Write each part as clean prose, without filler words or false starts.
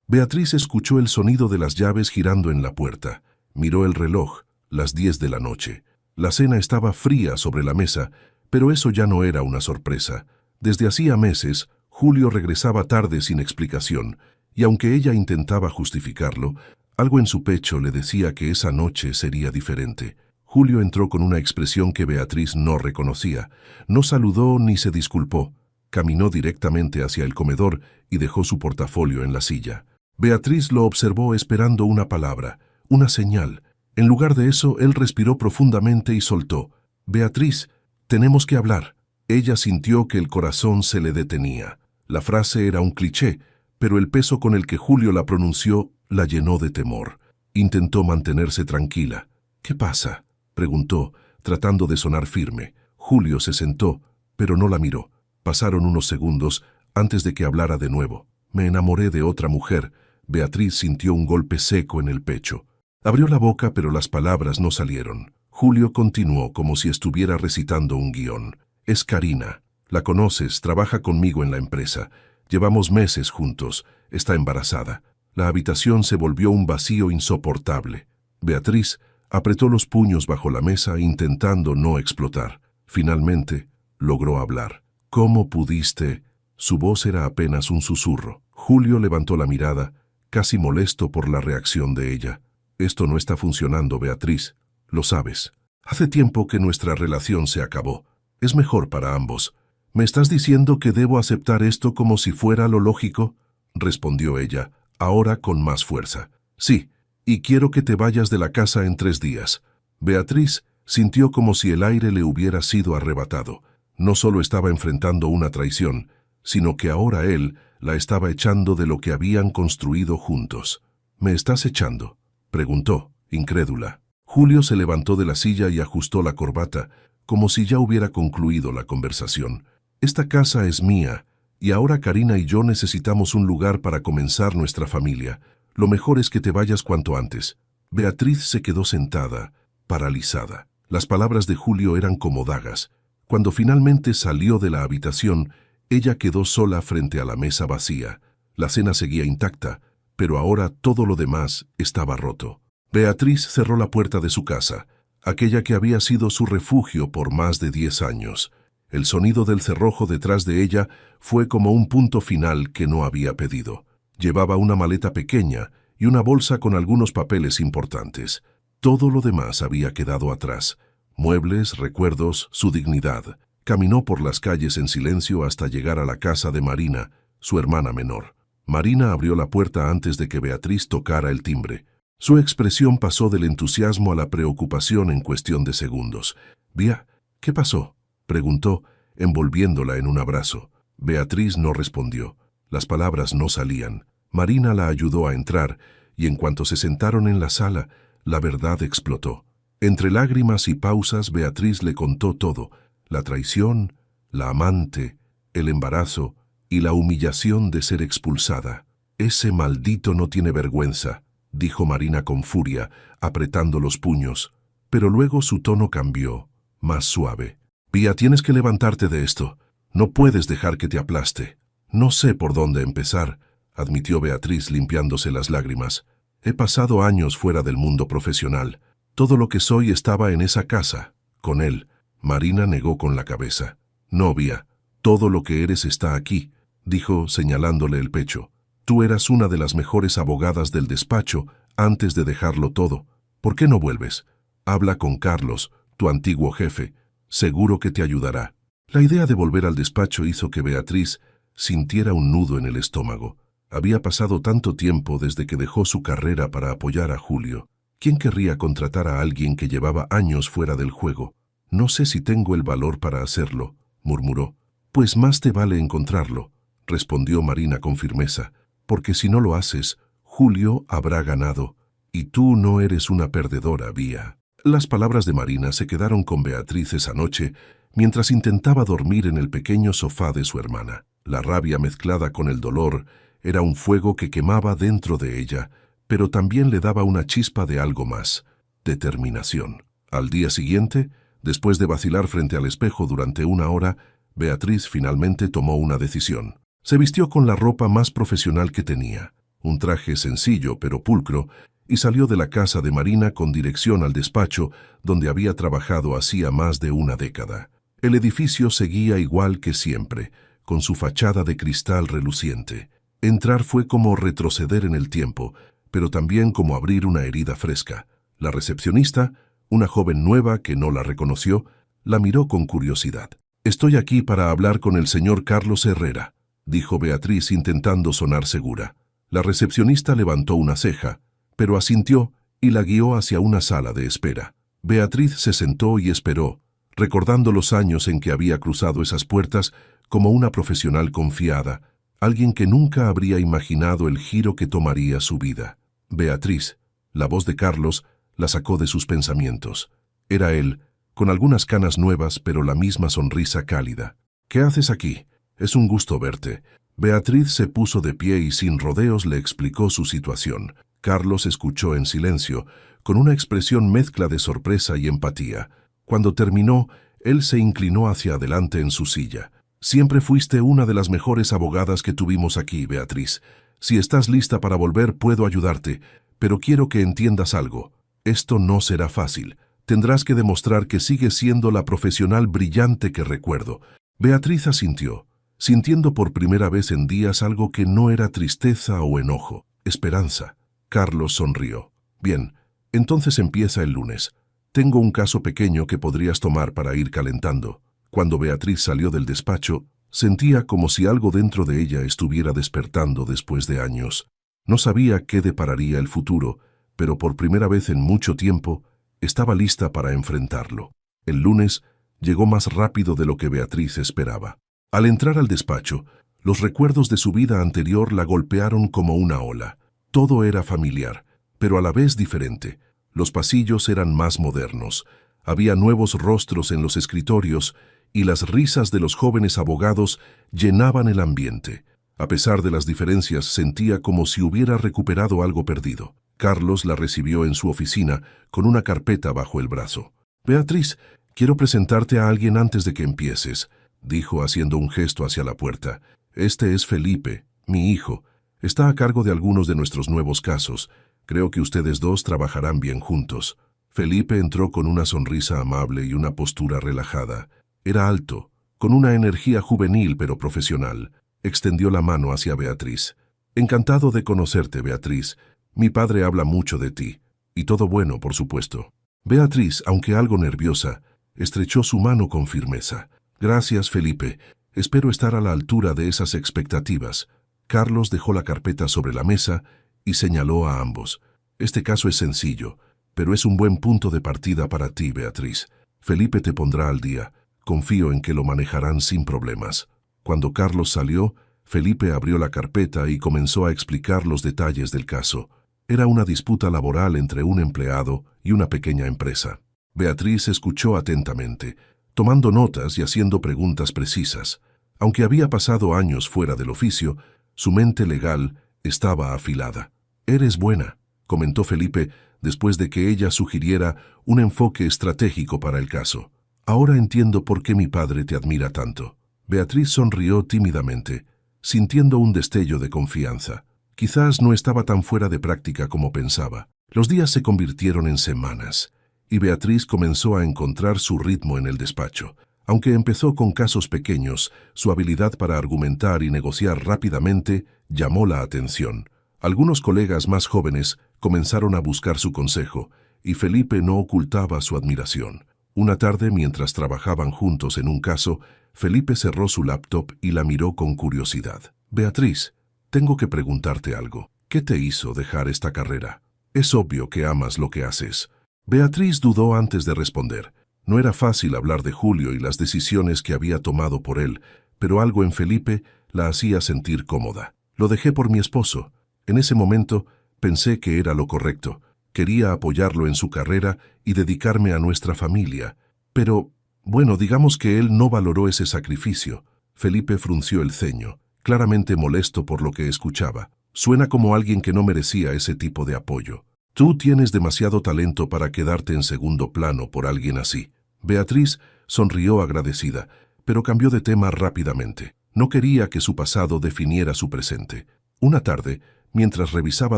Beatriz escuchó el sonido de las llaves girando en la puerta. Miró el reloj, las 10 de la noche. La cena estaba fría sobre la mesa, pero eso ya no era una sorpresa. Desde hacía meses, Julio regresaba tarde sin explicación, y aunque ella intentaba justificarlo, algo en su pecho le decía que esa noche sería diferente. Julio entró con una expresión que Beatriz no reconocía. No saludó ni se disculpó. Caminó directamente hacia el comedor y dejó su portafolio en la silla. Beatriz lo observó esperando una palabra, una señal. En lugar de eso, él respiró profundamente y soltó. «Beatriz, tenemos que hablar». Ella sintió que el corazón se le detenía. La frase era un cliché, pero el peso con el que Julio la pronunció la llenó de temor. Intentó mantenerse tranquila. «¿Qué pasa?», preguntó, tratando de sonar firme. Julio se sentó, pero no la miró. Pasaron unos segundos antes de que hablara de nuevo. «Me enamoré de otra mujer». Beatriz sintió un golpe seco en el pecho. Abrió la boca, pero las palabras no salieron. Julio continuó como si estuviera recitando un guión. «Es Karina. La conoces, trabaja conmigo en la empresa. Llevamos meses juntos. Está embarazada». La habitación se volvió un vacío insoportable. Beatriz apretó los puños bajo la mesa intentando no explotar. Finalmente, logró hablar. «¿Cómo pudiste?». Su voz era apenas un susurro. Julio levantó la mirada, casi molesto por la reacción de ella. «Esto no está funcionando, Beatriz. Lo sabes. Hace tiempo que nuestra relación se acabó. Es mejor para ambos. ¿Me estás diciendo que debo aceptar esto como si fuera lo lógico?», respondió ella, ahora con más fuerza. «Sí, y quiero que te vayas de la casa en 3 días». Beatriz sintió como si el aire le hubiera sido arrebatado. No solo estaba enfrentando una traición, sino que ahora él la estaba echando de lo que habían construido juntos. «¿Me estás echando?», preguntó, incrédula. Julio se levantó de la silla y ajustó la corbata, como si ya hubiera concluido la conversación. «Esta casa es mía, y ahora Karina y yo necesitamos un lugar para comenzar nuestra familia. Lo mejor es que te vayas cuanto antes». Beatriz se quedó sentada, paralizada. Las palabras de Julio eran como dagas. Cuando finalmente salió de la habitación, ella quedó sola frente a la mesa vacía. La cena seguía intacta, pero ahora todo lo demás estaba roto. Beatriz cerró la puerta de su casa, aquella que había sido su refugio por más de 10 años. El sonido del cerrojo detrás de ella fue como un punto final que no había pedido. Llevaba una maleta pequeña y una bolsa con algunos papeles importantes. Todo lo demás había quedado atrás. Muebles, recuerdos, su dignidad. Caminó por las calles en silencio hasta llegar a la casa de Marina, su hermana menor. Marina abrió la puerta antes de que Beatriz tocara el timbre. Su expresión pasó del entusiasmo a la preocupación en cuestión de segundos. «Bea, ¿qué pasó?», preguntó, envolviéndola en un abrazo. Beatriz no respondió. Las palabras no salían. Marina la ayudó a entrar, y en cuanto se sentaron en la sala, la verdad explotó. Entre lágrimas y pausas, Beatriz le contó todo: la traición, la amante, el embarazo y la humillación de ser expulsada. «Ese maldito no tiene vergüenza», dijo Marina con furia, apretando los puños. Pero luego su tono cambió, más suave. «Bea, tienes que levantarte de esto. No puedes dejar que te aplaste». «No sé por dónde empezar», admitió Beatriz limpiándose las lágrimas. «He pasado años fuera del mundo profesional. Todo lo que soy estaba en esa casa, con él». Marina negó con la cabeza. «No, Bea, todo lo que eres está aquí», dijo señalándole el pecho. «Tú eras una de las mejores abogadas del despacho antes de dejarlo todo. ¿Por qué no vuelves? Habla con Carlos, tu antiguo jefe. Seguro que te ayudará». La idea de volver al despacho hizo que Beatriz sintiera un nudo en el estómago. Había pasado tanto tiempo desde que dejó su carrera para apoyar a Julio. ¿Quién querría contratar a alguien que llevaba años fuera del juego? «No sé si tengo el valor para hacerlo», murmuró. «Pues más te vale encontrarlo», respondió Marina con firmeza. «Porque si no lo haces, Julio habrá ganado, y tú no eres una perdedora, Bea». Las palabras de Marina se quedaron con Beatriz esa noche mientras intentaba dormir en el pequeño sofá de su hermana. La rabia mezclada con el dolor era un fuego que quemaba dentro de ella, pero también le daba una chispa de algo más: determinación. Al día siguiente, después de vacilar frente al espejo durante 1 hora, Beatriz finalmente tomó una decisión. Se vistió con la ropa más profesional que tenía. un traje sencillo pero pulcro, y salió de la casa de Marina con dirección al despacho donde había trabajado hacía más de una década. El edificio seguía igual que siempre, con su fachada de cristal reluciente. Entrar fue como retroceder en el tiempo, pero también como abrir una herida fresca. La recepcionista, una joven nueva que no la reconoció, la miró con curiosidad. «Estoy aquí para hablar con el señor Carlos Herrera», dijo Beatriz intentando sonar segura. La recepcionista levantó una ceja, pero asintió y la guió hacia una sala de espera. Beatriz se sentó y esperó, recordando los años en que había cruzado esas puertas como una profesional confiada, alguien que nunca habría imaginado el giro que tomaría su vida. Beatriz, la voz de Carlos, la sacó de sus pensamientos. Era él, con algunas canas nuevas pero la misma sonrisa cálida. «¿Qué haces aquí? Es un gusto verte». Beatriz se puso de pie y sin rodeos le explicó su situación. Carlos escuchó en silencio, con una expresión mezcla de sorpresa y empatía. Cuando terminó, él se inclinó hacia adelante en su silla. «Siempre fuiste una de las mejores abogadas que tuvimos aquí, Beatriz. Si estás lista para volver, puedo ayudarte, pero quiero que entiendas algo. Esto no será fácil. Tendrás que demostrar que sigues siendo la profesional brillante que recuerdo». Beatriz asintió, sintiendo por primera vez en días algo que no era tristeza o enojo, esperanza. Carlos sonrió. «Bien, entonces empieza el lunes. Tengo un caso pequeño que podrías tomar para ir calentando». Cuando Beatriz salió del despacho, sentía como si algo dentro de ella estuviera despertando después de años. No sabía qué depararía el futuro, pero por primera vez en mucho tiempo, estaba lista para enfrentarlo. El lunes llegó más rápido de lo que Beatriz esperaba. Al entrar al despacho, los recuerdos de su vida anterior la golpearon como una ola. Todo era familiar, pero a la vez diferente. Los pasillos eran más modernos. Había nuevos rostros en los escritorios y las risas de los jóvenes abogados llenaban el ambiente. A pesar de las diferencias, sentía como si hubiera recuperado algo perdido. Carlos la recibió en su oficina con una carpeta bajo el brazo. «Beatriz, quiero presentarte a alguien antes de que empieces», dijo haciendo un gesto hacia la puerta. «Este es Felipe, mi hijo. Está a cargo de algunos de nuestros nuevos casos. Creo que ustedes dos trabajarán bien juntos». Felipe entró con una sonrisa amable y una postura relajada. Era alto, con una energía juvenil pero profesional. Extendió la mano hacia Beatriz. «Encantado de conocerte, Beatriz. Mi padre habla mucho de ti. Y todo bueno, por supuesto». Beatriz, aunque algo nerviosa, estrechó su mano con firmeza. «Gracias, Felipe. Espero estar a la altura de esas expectativas». Carlos dejó la carpeta sobre la mesa y señaló a ambos. «Este caso es sencillo, pero es un buen punto de partida para ti, Beatriz. Felipe te pondrá al día. Confío en que lo manejarán sin problemas». Cuando Carlos salió, Felipe abrió la carpeta y comenzó a explicar los detalles del caso. Era una disputa laboral entre un empleado y una pequeña empresa. Beatriz escuchó atentamente, tomando notas y haciendo preguntas precisas. Aunque había pasado años fuera del oficio, su mente legal estaba afilada. «Eres buena», comentó Felipe después de que ella sugiriera un enfoque estratégico para el caso. «Ahora entiendo por qué mi padre te admira tanto». Beatriz sonrió tímidamente, sintiendo un destello de confianza. Quizás no estaba tan fuera de práctica como pensaba. Los días se convirtieron en semanas, y Beatriz comenzó a encontrar su ritmo en el despacho. Aunque empezó con casos pequeños, su habilidad para argumentar y negociar rápidamente llamó la atención. Algunos colegas más jóvenes comenzaron a buscar su consejo, y Felipe no ocultaba su admiración. Una tarde, mientras trabajaban juntos en un caso, Felipe cerró su laptop y la miró con curiosidad. «Beatriz, tengo que preguntarte algo. ¿Qué te hizo dejar esta carrera? Es obvio que amas lo que haces». Beatriz dudó antes de responder. No era fácil hablar de Julio y las decisiones que había tomado por él, pero algo en Felipe la hacía sentir cómoda. «Lo dejé por mi esposo. En ese momento pensé que era lo correcto. Quería apoyarlo en su carrera y dedicarme a nuestra familia. Pero, bueno, digamos que él no valoró ese sacrificio». Felipe frunció el ceño, claramente molesto por lo que escuchaba. «Suena como alguien que no merecía ese tipo de apoyo. Tú tienes demasiado talento para quedarte en segundo plano por alguien así». Beatriz sonrió agradecida, pero cambió de tema rápidamente. No quería que su pasado definiera su presente. Una tarde, Mientras revisaba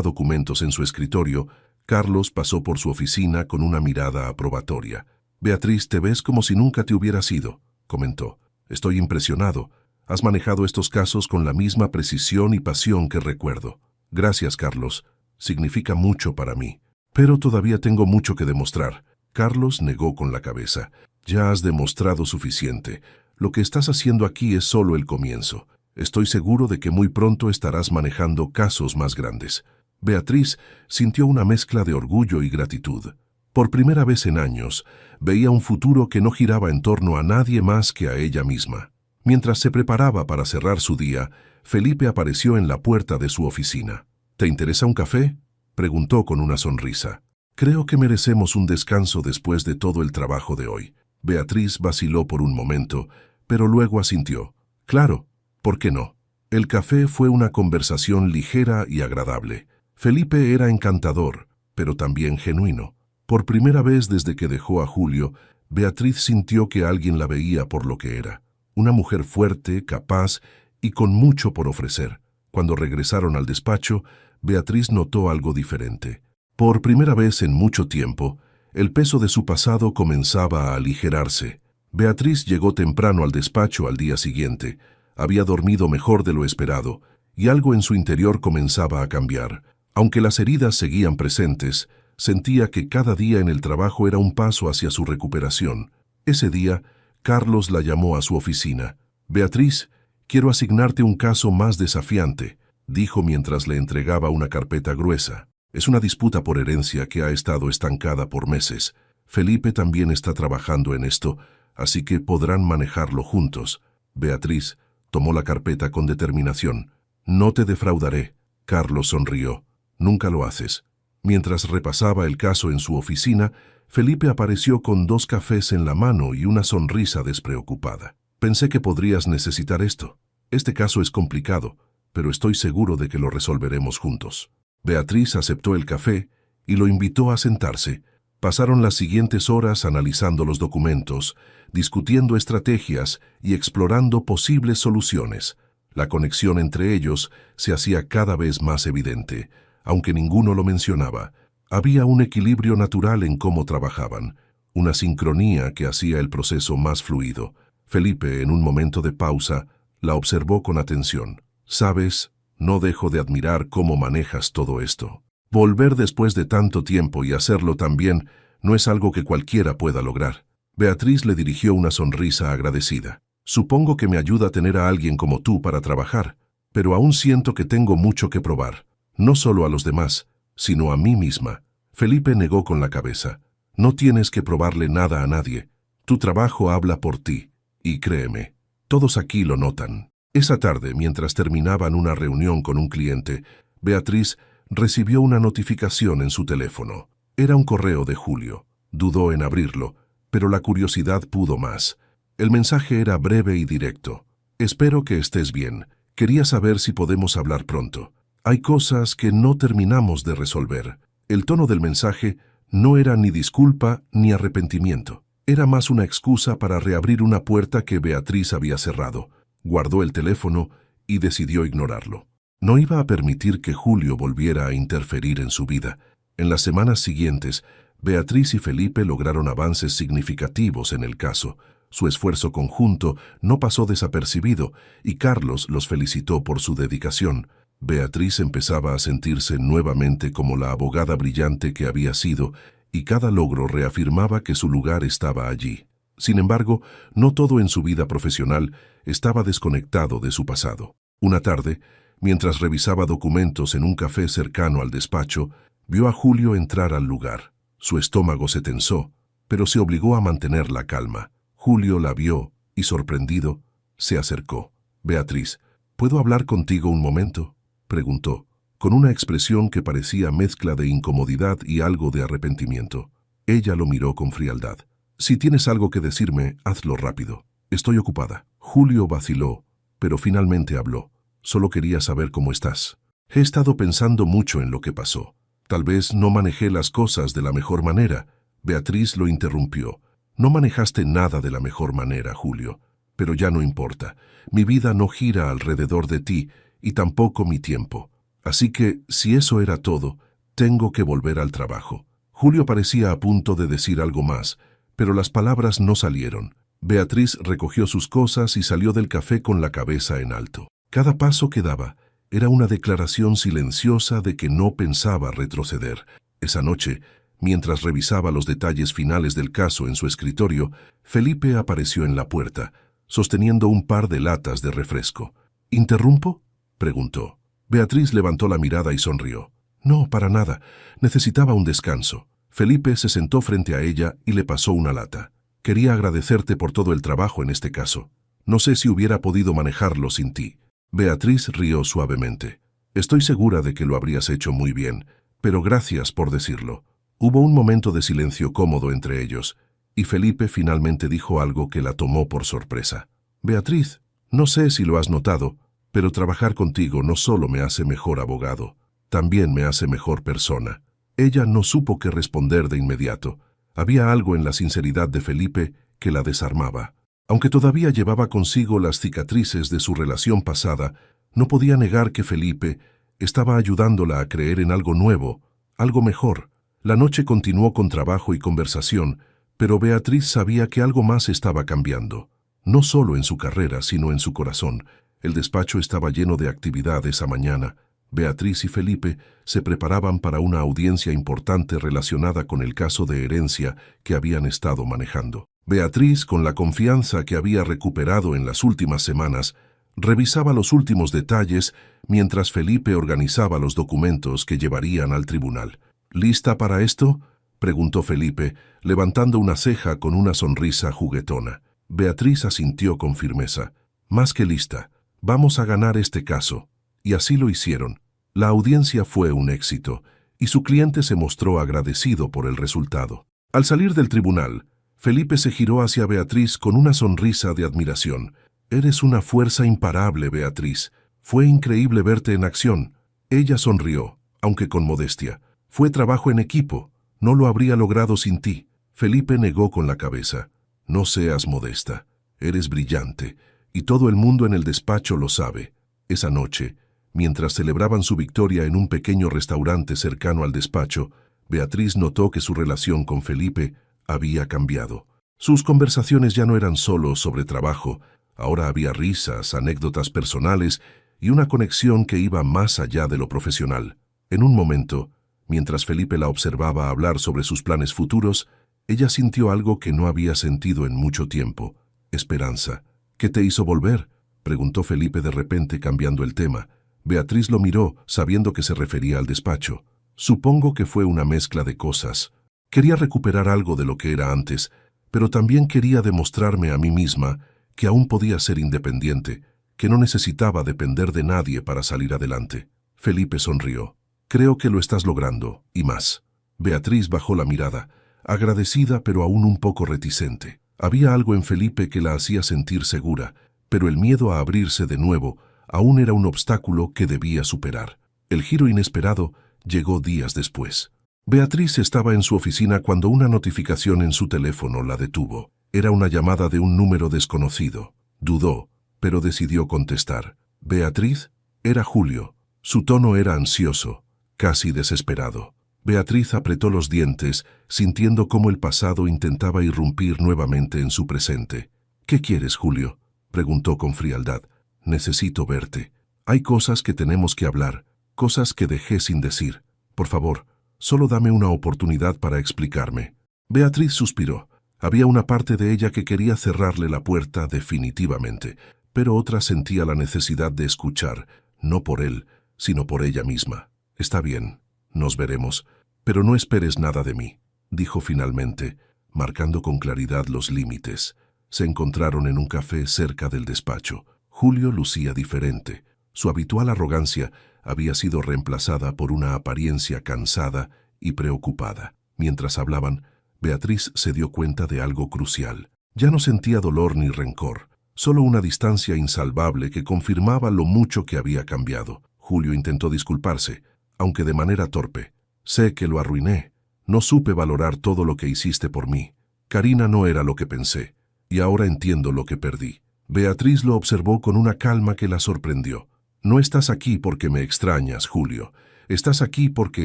documentos en su escritorio, Carlos pasó por su oficina con una mirada aprobatoria. «Beatriz, te ves como si nunca te hubieras ido», comentó. «Estoy impresionado. Has manejado estos casos con la misma precisión y pasión que recuerdo». «Gracias, Carlos. Significa mucho para mí. Pero todavía tengo mucho que demostrar». Carlos negó con la cabeza. «Ya has demostrado suficiente. Lo que estás haciendo aquí es solo el comienzo. Estoy seguro de que muy pronto estarás manejando casos más grandes». Beatriz sintió una mezcla de orgullo y gratitud. Por primera vez en años, veía un futuro que no giraba en torno a nadie más que a ella misma. Mientras se preparaba para cerrar su día, Felipe apareció en la puerta de su oficina. «¿Te interesa un café?», preguntó con una sonrisa. «Creo que merecemos un descanso después de todo el trabajo de hoy». Beatriz vaciló por un momento, pero luego asintió. «Claro, ¿por qué no?». El café fue una conversación ligera y agradable. Felipe era encantador, pero también genuino. Por primera vez desde que dejó a Julio, Beatriz sintió que alguien la veía por lo que era. Una mujer fuerte, capaz y con mucho por ofrecer. Cuando regresaron al despacho, Beatriz notó algo diferente. Por primera vez en mucho tiempo, el peso de su pasado comenzaba a aligerarse. Beatriz llegó temprano al despacho al día siguiente. Había dormido mejor de lo esperado, y algo en su interior comenzaba a cambiar. Aunque las heridas seguían presentes, sentía que cada día en el trabajo era un paso hacia su recuperación. Ese día, Carlos la llamó a su oficina. «Beatriz, quiero asignarte un caso más desafiante», dijo mientras le entregaba una carpeta gruesa. «Es una disputa por herencia que ha estado estancada por meses. Felipe también está trabajando en esto, así que podrán manejarlo juntos». Beatriz tomó la carpeta con determinación. «No te defraudaré», Carlos sonrió. «Nunca lo haces». Mientras repasaba el caso en su oficina, Felipe apareció con 2 cafés en la mano y una sonrisa despreocupada. «Pensé que podrías necesitar esto. Este caso es complicado, pero estoy seguro de que lo resolveremos juntos». Beatriz aceptó el café y lo invitó a sentarse. Pasaron las siguientes horas analizando los documentos, discutiendo estrategias y explorando posibles soluciones. La conexión entre ellos se hacía cada vez más evidente. Aunque ninguno lo mencionaba, había un equilibrio natural en cómo trabajaban, una sincronía que hacía el proceso más fluido. Felipe, en un momento de pausa, la observó con atención. «Sabes, no dejo de admirar cómo manejas todo esto. Volver después de tanto tiempo y hacerlo tan bien no es algo que cualquiera pueda lograr». Beatriz le dirigió una sonrisa agradecida. «Supongo que me ayuda a tener a alguien como tú para trabajar, pero aún siento que tengo mucho que probar. No solo a los demás, sino a mí misma». Felipe negó con la cabeza. «No tienes que probarle nada a nadie. Tu trabajo habla por ti. Y créeme, todos aquí lo notan». Esa tarde, mientras terminaban una reunión con un cliente, Beatriz recibió una notificación en su teléfono. Era un correo de Julio. Dudó en abrirlo, pero la curiosidad pudo más. El mensaje era breve y directo. «Espero que estés bien. Quería saber si podemos hablar pronto. Hay cosas que no terminamos de resolver». El tono del mensaje no era ni disculpa ni arrepentimiento. Era más una excusa para reabrir una puerta que Beatriz había cerrado. Guardó el teléfono y decidió ignorarlo. No iba a permitir que Julio volviera a interferir en su vida. En las semanas siguientes, Beatriz y Felipe lograron avances significativos en el caso. Su esfuerzo conjunto no pasó desapercibido y Carlos los felicitó por su dedicación. Beatriz empezaba a sentirse nuevamente como la abogada brillante que había sido, y cada logro reafirmaba que su lugar estaba allí. Sin embargo, no todo en su vida profesional estaba desconectado de su pasado. Una tarde, mientras revisaba documentos en un café cercano al despacho, vio a Julio entrar al lugar. Su estómago se tensó, pero se obligó a mantener la calma. Julio la vio y, sorprendido, se acercó. «Beatriz, ¿puedo hablar contigo un momento?», preguntó, con una expresión que parecía mezcla de incomodidad y algo de arrepentimiento. Ella lo miró con frialdad. «Si tienes algo que decirme, hazlo rápido. Estoy ocupada». Julio vaciló, pero finalmente habló. «Solo quería saber cómo estás. He estado pensando mucho en lo que pasó. Tal vez no manejé las cosas de la mejor manera». Beatriz lo interrumpió. «No manejaste nada de la mejor manera, Julio. Pero ya no importa. Mi vida no gira alrededor de ti, y tampoco mi tiempo. Así que, si eso era todo, tengo que volver al trabajo. Julio parecía a punto de decir algo más, pero las palabras no salieron. Beatriz recogió sus cosas y salió del café con la cabeza en alto. Cada paso que daba era una declaración silenciosa de que no pensaba retroceder. Esa noche, mientras revisaba los detalles finales del caso en su escritorio, Felipe apareció en la puerta, sosteniendo un par de latas de refresco. ¿Interrumpo?, preguntó. Beatriz levantó la mirada y sonrió. No, para nada. Necesitaba un descanso. Felipe se sentó frente a ella y le pasó una lata. Quería agradecerte por todo el trabajo en este caso. No sé si hubiera podido manejarlo sin ti. Beatriz rió suavemente. Estoy segura de que lo habrías hecho muy bien, pero gracias por decirlo. Hubo un momento de silencio cómodo entre ellos, y Felipe finalmente dijo algo que la tomó por sorpresa. Beatriz, no sé si lo has notado, pero trabajar contigo no solo me hace mejor abogado, también me hace mejor persona. Ella no supo qué responder de inmediato. Había algo en la sinceridad de Felipe que la desarmaba. Aunque todavía llevaba consigo las cicatrices de su relación pasada, no podía negar que Felipe estaba ayudándola a creer en algo nuevo, algo mejor. La noche continuó con trabajo y conversación, pero Beatriz sabía que algo más estaba cambiando. No solo en su carrera, sino en su corazón. El despacho estaba lleno de actividad esa mañana. Beatriz y Felipe se preparaban para una audiencia importante relacionada con el caso de herencia que habían estado manejando. Beatriz, con la confianza que había recuperado en las últimas semanas, revisaba los últimos detalles mientras Felipe organizaba los documentos que llevarían al tribunal. ¿Lista para esto?, preguntó Felipe, levantando una ceja con una sonrisa juguetona. Beatriz asintió con firmeza. Más que lista. Vamos a ganar este caso. Y así lo hicieron. La audiencia fue un éxito, y su cliente se mostró agradecido por el resultado. Al salir del tribunal, Felipe se giró hacia Beatriz con una sonrisa de admiración. Eres una fuerza imparable, Beatriz. Fue increíble verte en acción. Ella sonrió, aunque con modestia. Fue trabajo en equipo. No lo habría logrado sin ti. Felipe negó con la cabeza. No seas modesta. Eres brillante, y todo el mundo en el despacho lo sabe. Esa noche, mientras celebraban su victoria en un pequeño restaurante cercano al despacho, Beatriz notó que su relación con Felipe había cambiado. Sus conversaciones ya no eran solo sobre trabajo, ahora había risas, anécdotas personales y una conexión que iba más allá de lo profesional. En un momento, mientras Felipe la observaba hablar sobre sus planes futuros, ella sintió algo que no había sentido en mucho tiempo: esperanza. ¿Qué te hizo volver?, preguntó Felipe de repente, cambiando el tema. Beatriz lo miró, sabiendo que se refería al despacho. Supongo que fue una mezcla de cosas. Quería recuperar algo de lo que era antes, pero también quería demostrarme a mí misma que aún podía ser independiente, que no necesitaba depender de nadie para salir adelante. Felipe sonrió. Creo que lo estás logrando, y más. Beatriz bajó la mirada, agradecida pero aún un poco reticente. Había algo en Felipe que la hacía sentir segura, pero el miedo a abrirse de nuevo aún era un obstáculo que debía superar. El giro inesperado llegó días después. Beatriz estaba en su oficina cuando una notificación en su teléfono la detuvo. Era una llamada de un número desconocido. Dudó, pero decidió contestar. ¿Beatriz? Era Julio. Su tono era ansioso, casi desesperado. Beatriz apretó los dientes, sintiendo cómo el pasado intentaba irrumpir nuevamente en su presente. ¿Qué quieres, Julio?, preguntó con frialdad. Necesito verte. Hay cosas que tenemos que hablar, cosas que dejé sin decir. Por favor, solo dame una oportunidad para explicarme. Beatriz suspiró. Había una parte de ella que quería cerrarle la puerta definitivamente, pero otra sentía la necesidad de escuchar, no por él, sino por ella misma. Está bien, nos veremos, pero no esperes nada de mí, dijo finalmente, marcando con claridad los límites. Se encontraron en un café cerca del despacho. Julio lucía diferente. Su habitual arrogancia había sido reemplazada por una apariencia cansada y preocupada. Mientras hablaban, Beatriz se dio cuenta de algo crucial. Ya no sentía dolor ni rencor, solo una distancia insalvable que confirmaba lo mucho que había cambiado. Julio intentó disculparse, aunque de manera torpe. Sé que lo arruiné. No supe valorar todo lo que hiciste por mí. Karina no era lo que pensé, y ahora entiendo lo que perdí. Beatriz lo observó con una calma que la sorprendió. No estás aquí porque me extrañas, Julio. Estás aquí porque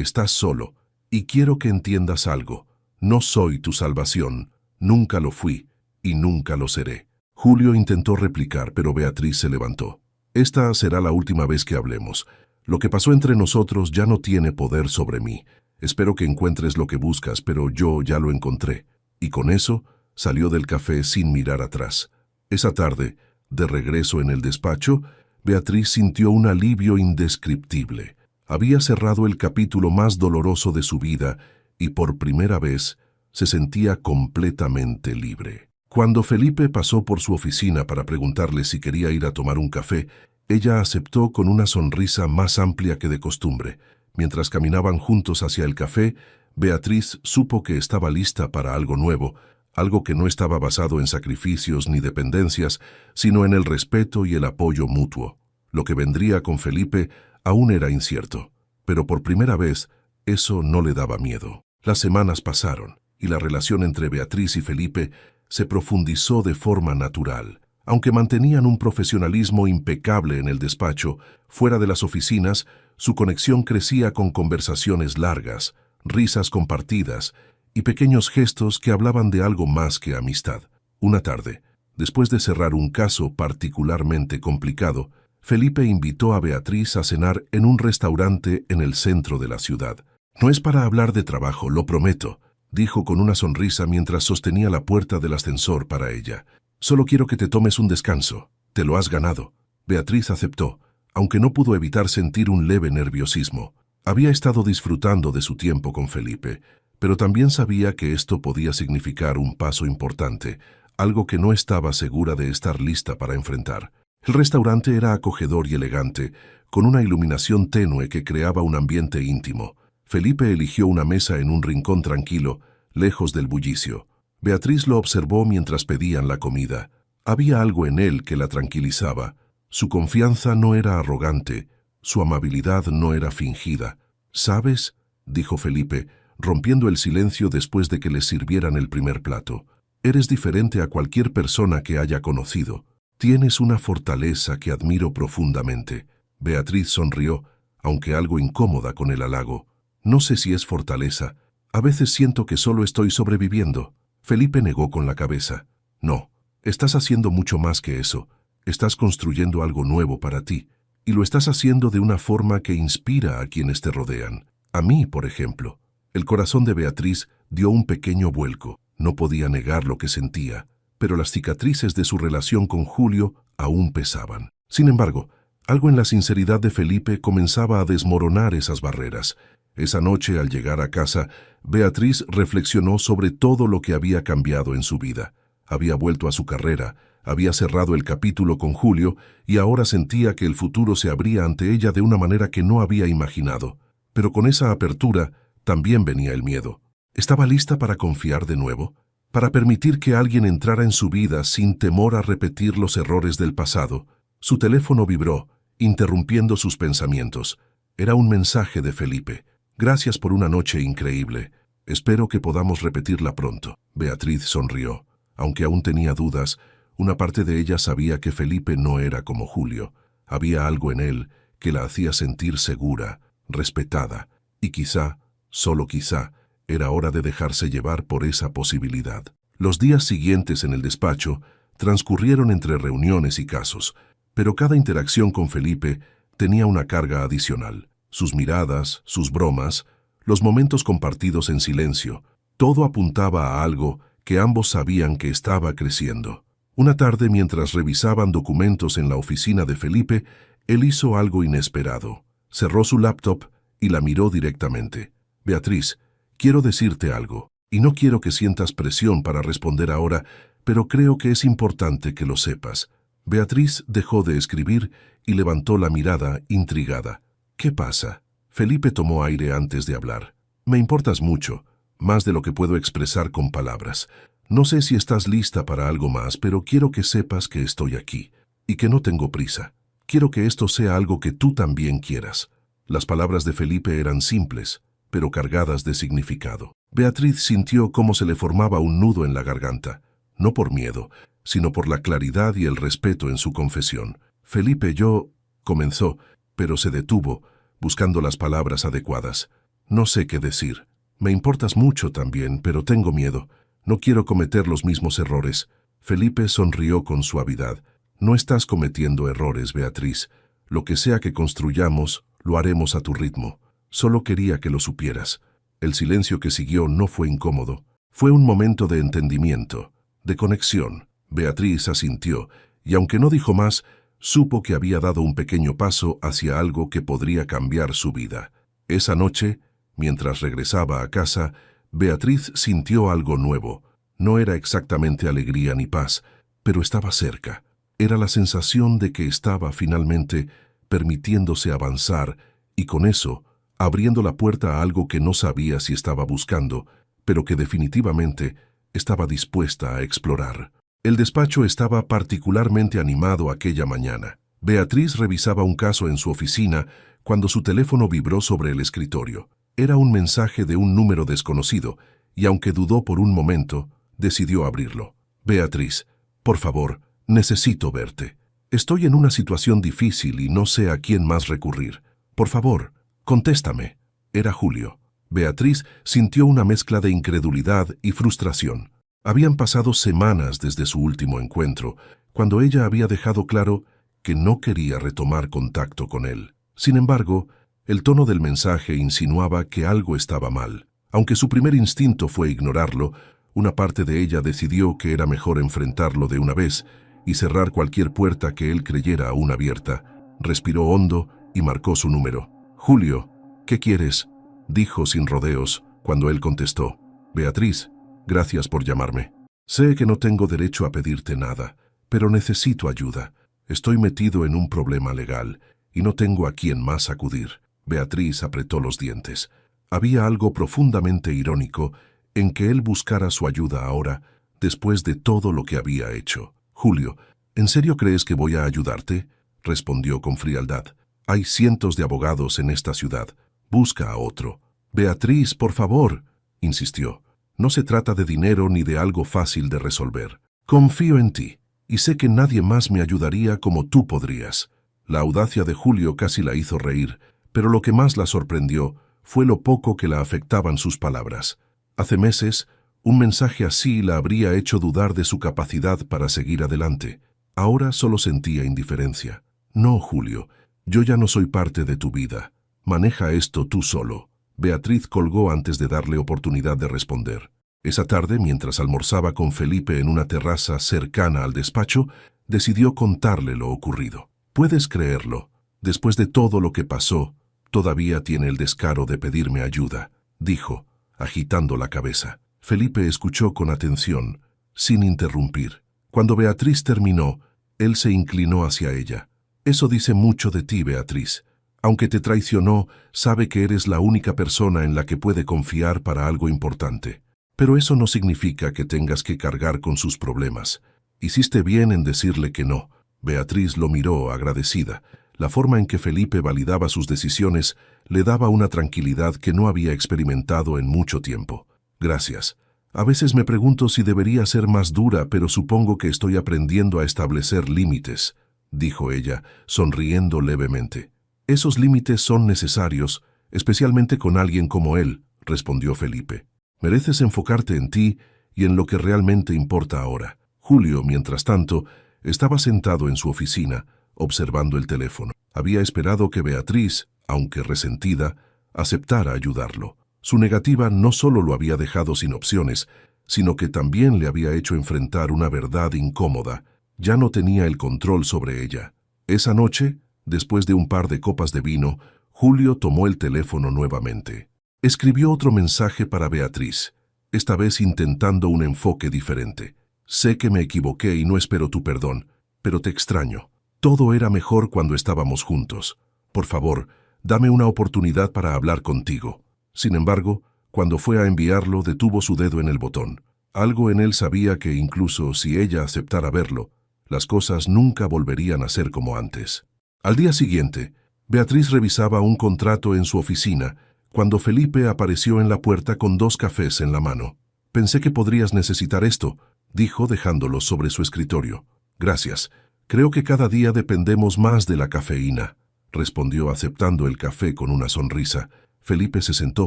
estás solo. Y quiero que entiendas algo. No soy tu salvación. Nunca lo fui y nunca lo seré. Julio intentó replicar, pero Beatriz se levantó. Esta será la última vez que hablemos. Lo que pasó entre nosotros ya no tiene poder sobre mí. Espero que encuentres lo que buscas, pero yo ya lo encontré. Y con eso, salió del café sin mirar atrás. Esa tarde, de regreso en el despacho, Beatriz sintió un alivio indescriptible. Había cerrado el capítulo más doloroso de su vida y por primera vez se sentía completamente libre. Cuando Felipe pasó por su oficina para preguntarle si quería ir a tomar un café, ella aceptó con una sonrisa más amplia que de costumbre. Mientras caminaban juntos hacia el café, Beatriz supo que estaba lista para algo nuevo, algo que no estaba basado en sacrificios ni dependencias, sino en el respeto y el apoyo mutuo. Lo que vendría con Felipe aún era incierto, pero por primera vez eso no le daba miedo. Las semanas pasaron y la relación entre Beatriz y Felipe se profundizó de forma natural. Aunque mantenían un profesionalismo impecable en el despacho, fuera de las oficinas, su conexión crecía con conversaciones largas, risas compartidas y pequeños gestos que hablaban de algo más que amistad. Una tarde, después de cerrar un caso particularmente complicado, Felipe invitó a Beatriz a cenar en un restaurante en el centro de la ciudad. No es para hablar de trabajo, lo prometo, dijo con una sonrisa mientras sostenía la puerta del ascensor para ella. Solo quiero que te tomes un descanso. Te lo has ganado. Beatriz aceptó, aunque no pudo evitar sentir un leve nerviosismo. Había estado disfrutando de su tiempo con Felipe, pero también sabía que esto podía significar un paso importante, algo que no estaba segura de estar lista para enfrentar. El restaurante era acogedor y elegante, con una iluminación tenue que creaba un ambiente íntimo. Felipe eligió una mesa en un rincón tranquilo, lejos del bullicio. Beatriz lo observó mientras pedían la comida. Había algo en él que la tranquilizaba. Su confianza no era arrogante, su amabilidad no era fingida. ¿Sabes?, dijo Felipe, rompiendo el silencio después de que les sirvieran el primer plato. Eres diferente a cualquier persona que haya conocido. Tienes una fortaleza que admiro profundamente. Beatriz sonrió, aunque algo incómoda con el halago. No sé si es fortaleza. A veces siento que solo estoy sobreviviendo. Felipe negó con la cabeza. No, estás haciendo mucho más que eso. Estás construyendo algo nuevo para ti. Y lo estás haciendo de una forma que inspira a quienes te rodean. A mí, por ejemplo. El corazón de Beatriz dio un pequeño vuelco. No podía negar lo que sentía, pero las cicatrices de su relación con Julio aún pesaban. Sin embargo, algo en la sinceridad de Felipe comenzaba a desmoronar esas barreras. Esa noche, al llegar a casa, Beatriz reflexionó sobre todo lo que había cambiado en su vida. Había vuelto a su carrera, había cerrado el capítulo con Julio y ahora sentía que el futuro se abría ante ella de una manera que no había imaginado. Pero con esa apertura también venía el miedo. ¿Estaba lista para confiar de nuevo? Para permitir que alguien entrara en su vida sin temor a repetir los errores del pasado. Su teléfono vibró, interrumpiendo sus pensamientos. Era un mensaje de Felipe. Gracias por una noche increíble. Espero que podamos repetirla pronto. Beatriz sonrió. Aunque aún tenía dudas, una parte de ella sabía que Felipe no era como Julio. Había algo en él que la hacía sentir segura, respetada, y quizá, solo quizá, era hora de dejarse llevar por esa posibilidad. Los días siguientes en el despacho transcurrieron entre reuniones y casos, pero cada interacción con Felipe tenía una carga adicional. Sus miradas, sus bromas, los momentos compartidos en silencio, todo apuntaba a algo que ambos sabían que estaba creciendo. Una tarde, mientras revisaban documentos en la oficina de Felipe, él hizo algo inesperado. Cerró su laptop y la miró directamente. Beatriz, quiero decirte algo, y no quiero que sientas presión para responder ahora, pero creo que es importante que lo sepas. Beatriz dejó de escribir y levantó la mirada, intrigada. ¿Qué pasa? Felipe tomó aire antes de hablar. Me importas mucho, más de lo que puedo expresar con palabras. No sé si estás lista para algo más, pero quiero que sepas que estoy aquí, y que no tengo prisa. Quiero que esto sea algo que tú también quieras. Las palabras de Felipe eran simples, pero cargadas de significado. Beatriz sintió cómo se le formaba un nudo en la garganta, no por miedo, sino por la claridad y el respeto en su confesión. Felipe, yo comenzó, pero se detuvo, buscando las palabras adecuadas. No sé qué decir. Me importas mucho también, pero tengo miedo. No quiero cometer los mismos errores. Felipe sonrió con suavidad. No estás cometiendo errores, Beatriz. Lo que sea que construyamos, lo haremos a tu ritmo. Solo quería que lo supieras. El silencio que siguió no fue incómodo. Fue un momento de entendimiento, de conexión. Beatriz asintió, y aunque no dijo más, supo que había dado un pequeño paso hacia algo que podría cambiar su vida. Esa noche, mientras regresaba a casa, Beatriz sintió algo nuevo. No era exactamente alegría ni paz, pero estaba cerca. Era la sensación de que estaba finalmente permitiéndose avanzar y con eso abriendo la puerta a algo que no sabía si estaba buscando, pero que definitivamente estaba dispuesta a explorar. El despacho estaba particularmente animado aquella mañana. Beatriz revisaba un caso en su oficina cuando su teléfono vibró sobre el escritorio. Era un mensaje de un número desconocido, y aunque dudó por un momento, decidió abrirlo. Beatriz, por favor, necesito verte. Estoy en una situación difícil y no sé a quién más recurrir. Por favor, contéstame. Era Julio. Beatriz sintió una mezcla de incredulidad y frustración. Habían pasado semanas desde su último encuentro, cuando ella había dejado claro que no quería retomar contacto con él. Sin embargo, el tono del mensaje insinuaba que algo estaba mal. Aunque su primer instinto fue ignorarlo, una parte de ella decidió que era mejor enfrentarlo de una vez y cerrar cualquier puerta que él creyera aún abierta. Respiró hondo y marcó su número. «Julio, ¿qué quieres?», dijo sin rodeos cuando él contestó. «Beatriz, gracias por llamarme. Sé que no tengo derecho a pedirte nada, pero necesito ayuda. Estoy metido en un problema legal y no tengo a quién más acudir». Beatriz apretó los dientes. Había algo profundamente irónico en que él buscara su ayuda ahora, después de todo lo que había hecho. «Julio, ¿en serio crees que voy a ayudarte?», respondió con frialdad. «Hay cientos de abogados en esta ciudad. Busca a otro». «Beatriz, por favor», insistió. «No se trata de dinero ni de algo fácil de resolver. Confío en ti, y sé que nadie más me ayudaría como tú podrías». La audacia de Julio casi la hizo reír, pero lo que más la sorprendió fue lo poco que la afectaban sus palabras. Hace meses, un mensaje así la habría hecho dudar de su capacidad para seguir adelante. Ahora solo sentía indiferencia. «No, Julio, yo ya no soy parte de tu vida. Maneja esto tú solo». Beatriz colgó antes de darle oportunidad de responder. Esa tarde, mientras almorzaba con Felipe en una terraza cercana al despacho, decidió contarle lo ocurrido. «Puedes creerlo. Después de todo lo que pasó, todavía tiene el descaro de pedirme ayuda», dijo, agitando la cabeza. Felipe escuchó con atención, sin interrumpir. Cuando Beatriz terminó, él se inclinó hacia ella. «Eso dice mucho de ti, Beatriz. Aunque te traicionó, sabe que eres la única persona en la que puede confiar para algo importante. Pero eso no significa que tengas que cargar con sus problemas. Hiciste bien en decirle que no». Beatriz lo miró agradecida. La forma en que Felipe validaba sus decisiones le daba una tranquilidad que no había experimentado en mucho tiempo. «Gracias. A veces me pregunto si debería ser más dura, pero supongo que estoy aprendiendo a establecer límites», dijo ella, sonriendo levemente. «Esos límites son necesarios, especialmente con alguien como él», respondió Felipe. «Mereces enfocarte en ti y en lo que realmente importa ahora». Julio, mientras tanto, estaba sentado en su oficina, observando el teléfono. Había esperado que Beatriz, aunque resentida, aceptara ayudarlo. Su negativa no solo lo había dejado sin opciones, sino que también le había hecho enfrentar una verdad incómoda. Ya no tenía el control sobre ella. Esa noche, después de un par de copas de vino, Julio tomó el teléfono nuevamente. Escribió otro mensaje para Beatriz, esta vez intentando un enfoque diferente. «Sé que me equivoqué y no espero tu perdón, pero te extraño. Todo era mejor cuando estábamos juntos. Por favor, dame una oportunidad para hablar contigo». Sin embargo, cuando fue a enviarlo, detuvo su dedo en el botón. Algo en él sabía que incluso si ella aceptara verlo, las cosas nunca volverían a ser como antes. Al día siguiente, Beatriz revisaba un contrato en su oficina cuando Felipe apareció en la puerta con 2 cafés en la mano. «Pensé que podrías necesitar esto», dijo dejándolo sobre su escritorio. «Gracias. Creo que cada día dependemos más de la cafeína, respondió aceptando el café con una sonrisa. Felipe se sentó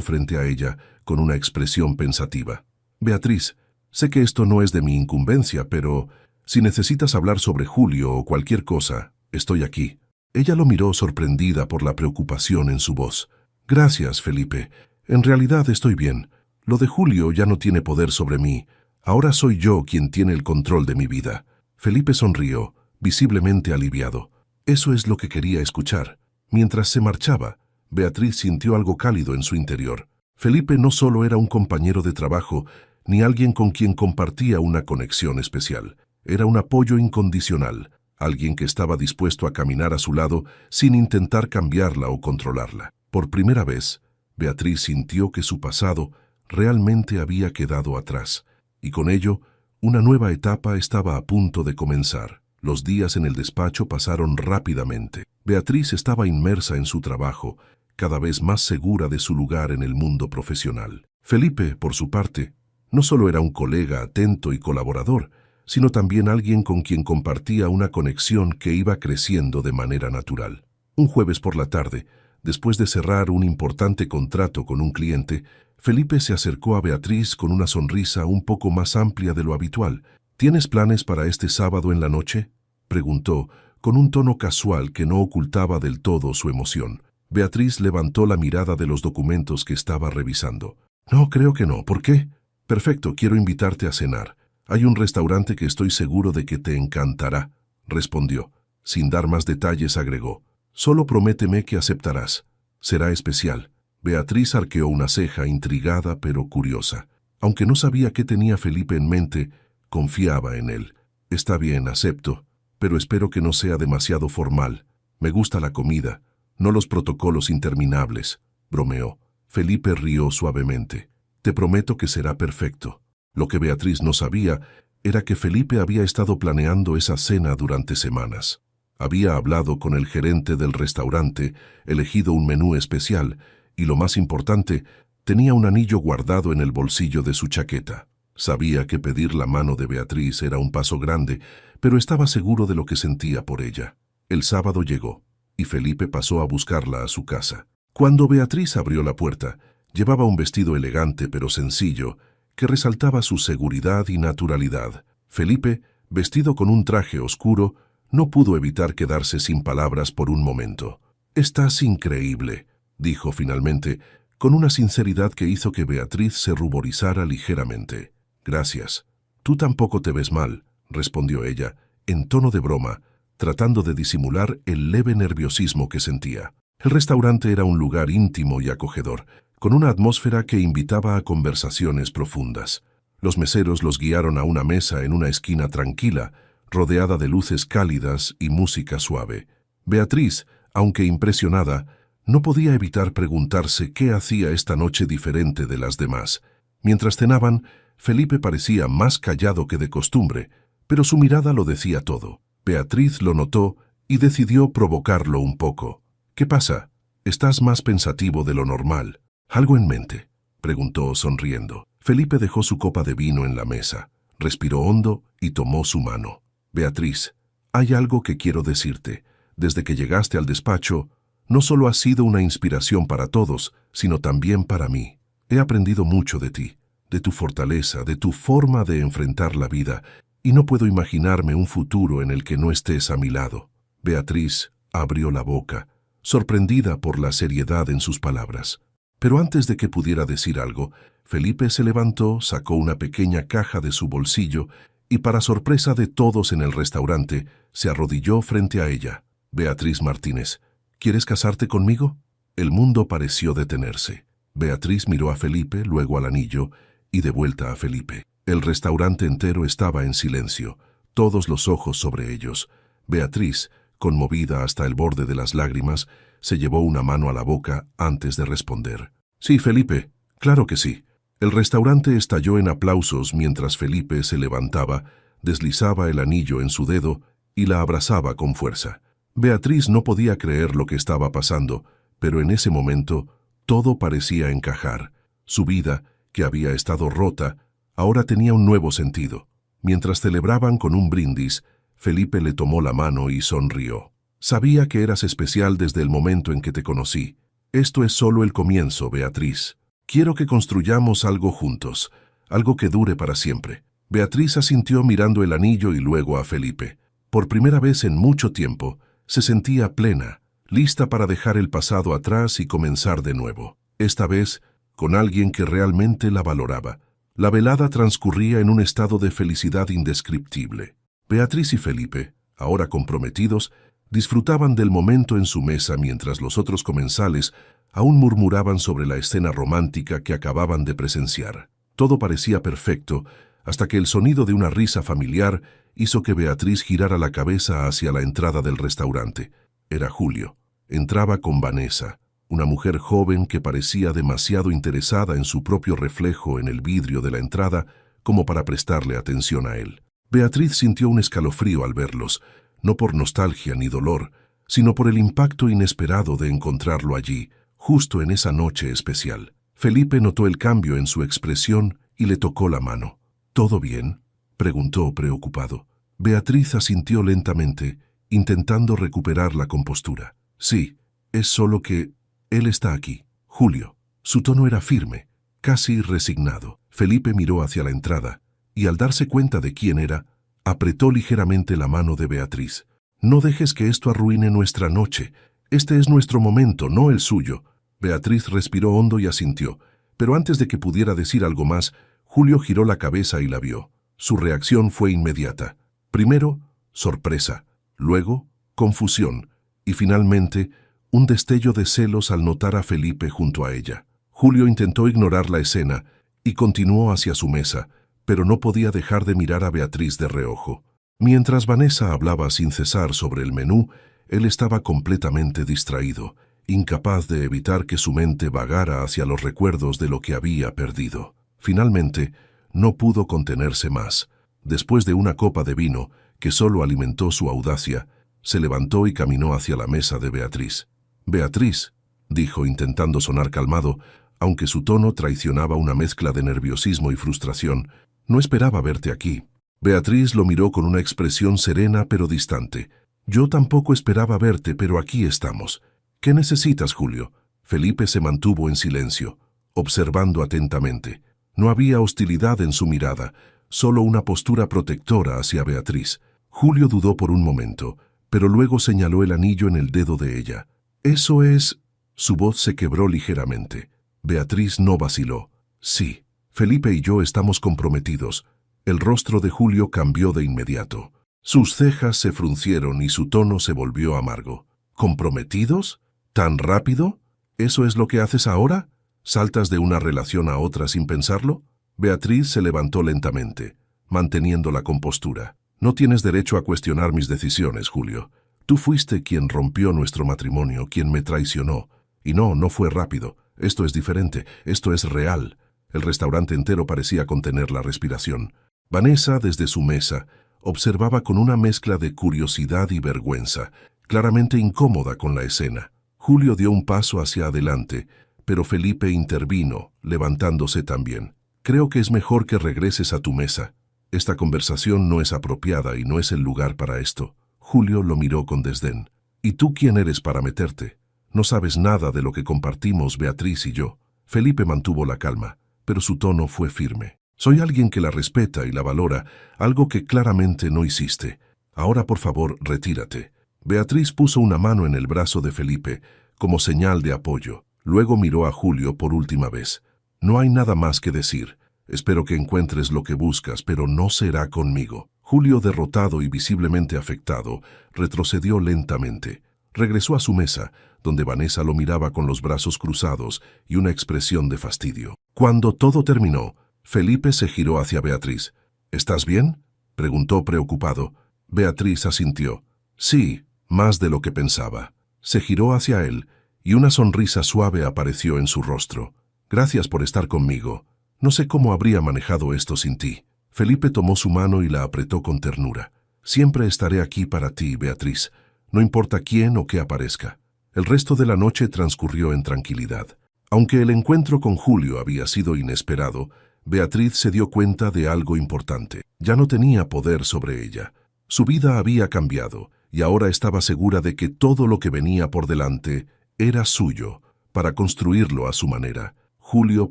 frente a ella con una expresión pensativa. Beatriz, sé que esto no es de mi incumbencia, pero si necesitas hablar sobre Julio o cualquier cosa, estoy aquí. Ella lo miró sorprendida por la preocupación en su voz. Gracias, Felipe. En realidad estoy bien. Lo de Julio ya no tiene poder sobre mí. Ahora soy yo quien tiene el control de mi vida. Felipe sonrió, visiblemente aliviado. Eso es lo que quería escuchar. Mientras se marchaba, Beatriz sintió algo cálido en su interior. Felipe no solo era un compañero de trabajo, ni alguien con quien compartía una conexión especial. Era un apoyo incondicional, alguien que estaba dispuesto a caminar a su lado sin intentar cambiarla o controlarla. Por primera vez, Beatriz sintió que su pasado realmente había quedado atrás, y con ello, una nueva etapa estaba a punto de comenzar. Los días en el despacho pasaron rápidamente. Beatriz estaba inmersa en su trabajo, cada vez más segura de su lugar en el mundo profesional. Felipe, por su parte, no solo era un colega atento y colaborador, sino también alguien con quien compartía una conexión que iba creciendo de manera natural. Un jueves por la tarde, después de cerrar un importante contrato con un cliente, Felipe se acercó a Beatriz con una sonrisa un poco más amplia de lo habitual. ¿Tienes planes para este sábado en la noche?, preguntó, con un tono casual que no ocultaba del todo su emoción. Beatriz levantó la mirada de los documentos que estaba revisando. No, creo que no. ¿Por qué? Perfecto, quiero invitarte a cenar. Hay un restaurante que estoy seguro de que te encantará, respondió. Sin dar más detalles agregó. Solo prométeme que aceptarás. Será especial. Beatriz arqueó una ceja intrigada pero curiosa. Aunque no sabía qué tenía Felipe en mente, confiaba en él. Está bien, acepto, pero espero que no sea demasiado formal. Me gusta la comida, no los protocolos interminables, bromeó. Felipe rió suavemente. Te prometo que será perfecto. Lo que Beatriz no sabía era que Felipe había estado planeando esa cena durante semanas. Había hablado con el gerente del restaurante, elegido un menú especial, y lo más importante, tenía un anillo guardado en el bolsillo de su chaqueta. Sabía que pedir la mano de Beatriz era un paso grande, pero estaba seguro de lo que sentía por ella. El sábado llegó, y Felipe pasó a buscarla a su casa. Cuando Beatriz abrió la puerta, llevaba un vestido elegante pero sencillo, que resaltaba su seguridad y naturalidad. Felipe, vestido con un traje oscuro, no pudo evitar quedarse sin palabras por un momento. «Estás increíble», dijo finalmente, con una sinceridad que hizo que Beatriz se ruborizara ligeramente. «Gracias. Tú tampoco te ves mal», respondió ella, en tono de broma, tratando de disimular el leve nerviosismo que sentía. El restaurante era un lugar íntimo y acogedor, con una atmósfera que invitaba a conversaciones profundas. Los meseros los guiaron a una mesa en una esquina tranquila, rodeada de luces cálidas y música suave. Beatriz, aunque impresionada, no podía evitar preguntarse qué hacía esta noche diferente de las demás. Mientras cenaban, Felipe parecía más callado que de costumbre, pero su mirada lo decía todo. Beatriz lo notó y decidió provocarlo un poco. «¿Qué pasa? Estás más pensativo de lo normal. ¿Algo en mente?», preguntó sonriendo. Felipe dejó su copa de vino en la mesa, respiró hondo y tomó su mano. «Beatriz, hay algo que quiero decirte. Desde que llegaste al despacho, no solo has sido una inspiración para todos, sino también para mí. He aprendido mucho de ti, de tu fortaleza, de tu forma de enfrentar la vida, y no puedo imaginarme un futuro en el que no estés a mi lado». Beatriz abrió la boca, sorprendida por la seriedad en sus palabras. Pero antes de que pudiera decir algo, Felipe se levantó, sacó una pequeña caja de su bolsillo y, para sorpresa de todos en el restaurante, se arrodilló frente a ella. «Beatriz Martínez, ¿quieres casarte conmigo?». El mundo pareció detenerse. Beatriz miró a Felipe, luego al anillo, y de vuelta a Felipe. El restaurante entero estaba en silencio, todos los ojos sobre ellos. Beatriz, conmovida hasta el borde de las lágrimas, se llevó una mano a la boca antes de responder. «Sí, Felipe, claro que sí». El restaurante estalló en aplausos mientras Felipe se levantaba, deslizaba el anillo en su dedo y la abrazaba con fuerza. Beatriz no podía creer lo que estaba pasando, pero en ese momento todo parecía encajar. Su vida, que había estado rota, ahora tenía un nuevo sentido. Mientras celebraban con un brindis, Felipe le tomó la mano y sonrió. Sabía que eras especial desde el momento en que te conocí. Esto es solo el comienzo, Beatriz. Quiero que construyamos algo juntos, algo que dure para siempre. Beatriz asintió mirando el anillo y luego a Felipe. Por primera vez en mucho tiempo, se sentía plena, lista para dejar el pasado atrás y comenzar de nuevo. Esta vez, con alguien que realmente la valoraba. La velada transcurría en un estado de felicidad indescriptible. Beatriz y Felipe, ahora comprometidos, disfrutaban del momento en su mesa mientras los otros comensales aún murmuraban sobre la escena romántica que acababan de presenciar. Todo parecía perfecto, hasta que el sonido de una risa familiar hizo que Beatriz girara la cabeza hacia la entrada del restaurante. Era Julio. Entraba con Vanessa, una mujer joven que parecía demasiado interesada en su propio reflejo en el vidrio de la entrada como para prestarle atención a él. Beatriz sintió un escalofrío al verlos, no por nostalgia ni dolor, sino por el impacto inesperado de encontrarlo allí, justo en esa noche especial. Felipe notó el cambio en su expresión y le tocó la mano. ¿Todo bien?, preguntó preocupado. Beatriz asintió lentamente, intentando recuperar la compostura. Sí, es solo que él está aquí, Julio. Su tono era firme, casi resignado. Felipe miró hacia la entrada y al darse cuenta de quién era, apretó ligeramente la mano de Beatriz. No dejes que esto arruine nuestra noche. Este es nuestro momento, no el suyo. Beatriz respiró hondo y asintió, pero antes de que pudiera decir algo más, Julio giró la cabeza y la vio. Su reacción fue inmediata. Primero, sorpresa, luego, confusión, y finalmente, un destello de celos al notar a Felipe junto a ella. Julio intentó ignorar la escena y continuó hacia su mesa, pero no podía dejar de mirar a Beatriz de reojo. Mientras Vanessa hablaba sin cesar sobre el menú, él estaba completamente distraído, incapaz de evitar que su mente vagara hacia los recuerdos de lo que había perdido. Finalmente, no pudo contenerse más. Después de una copa de vino, que solo alimentó su audacia, se levantó y caminó hacia la mesa de Beatriz. «Beatriz», dijo intentando sonar calmado, aunque su tono traicionaba una mezcla de nerviosismo y frustración, «no esperaba verte aquí». Beatriz lo miró con una expresión serena pero distante. «Yo tampoco esperaba verte, pero aquí estamos. ¿Qué necesitas, Julio?». Felipe se mantuvo en silencio, observando atentamente. No había hostilidad en su mirada, solo una postura protectora hacia Beatriz. Julio dudó por un momento, pero luego señaló el anillo en el dedo de ella. «Eso es...». Su voz se quebró ligeramente. Beatriz no vaciló. «Sí, Felipe y yo estamos comprometidos». El rostro de Julio cambió de inmediato. Sus cejas se fruncieron y su tono se volvió amargo. «¿Comprometidos? ¿Tan rápido? ¿Eso es lo que haces ahora? ¿Saltas de una relación a otra sin pensarlo?». Beatriz se levantó lentamente, manteniendo la compostura. «No tienes derecho a cuestionar mis decisiones, Julio. Tú fuiste quien rompió nuestro matrimonio, quien me traicionó. Y no fue rápido. Esto es diferente, esto es real». El restaurante entero parecía contener la respiración. Vanessa, desde su mesa, observaba con una mezcla de curiosidad y vergüenza, claramente incómoda con la escena. Julio dio un paso hacia adelante, pero Felipe intervino, levantándose también. «Creo que es mejor que regreses a tu mesa. Esta conversación no es apropiada y no es el lugar para esto». Julio lo miró con desdén. «¿Y tú quién eres para meterte? No sabes nada de lo que compartimos Beatriz y yo». Felipe mantuvo la calma, pero su tono fue firme. «Soy alguien que la respeta y la valora, algo que claramente no hiciste. Ahora, por favor, retírate». Beatriz puso una mano en el brazo de Felipe, como señal de apoyo. Luego miró a Julio por última vez. «No hay nada más que decir. Espero que encuentres lo que buscas, pero no será conmigo». Julio, derrotado y visiblemente afectado, retrocedió lentamente. Regresó a su mesa, donde Vanessa lo miraba con los brazos cruzados y una expresión de fastidio. Cuando todo terminó, Felipe se giró hacia Beatriz. «¿Estás bien?», preguntó preocupado. Beatriz asintió. «Sí, más de lo que pensaba». Se giró hacia él y una sonrisa suave apareció en su rostro. «Gracias por estar conmigo. No sé cómo habría manejado esto sin ti». Felipe tomó su mano y la apretó con ternura. «Siempre estaré aquí para ti, Beatriz, no importa quién o qué aparezca». El resto de la noche transcurrió en tranquilidad. Aunque el encuentro con Julio había sido inesperado, Beatriz se dio cuenta de algo importante. Ya no tenía poder sobre ella. Su vida había cambiado y ahora estaba segura de que todo lo que venía por delante era suyo, para construirlo a su manera. Julio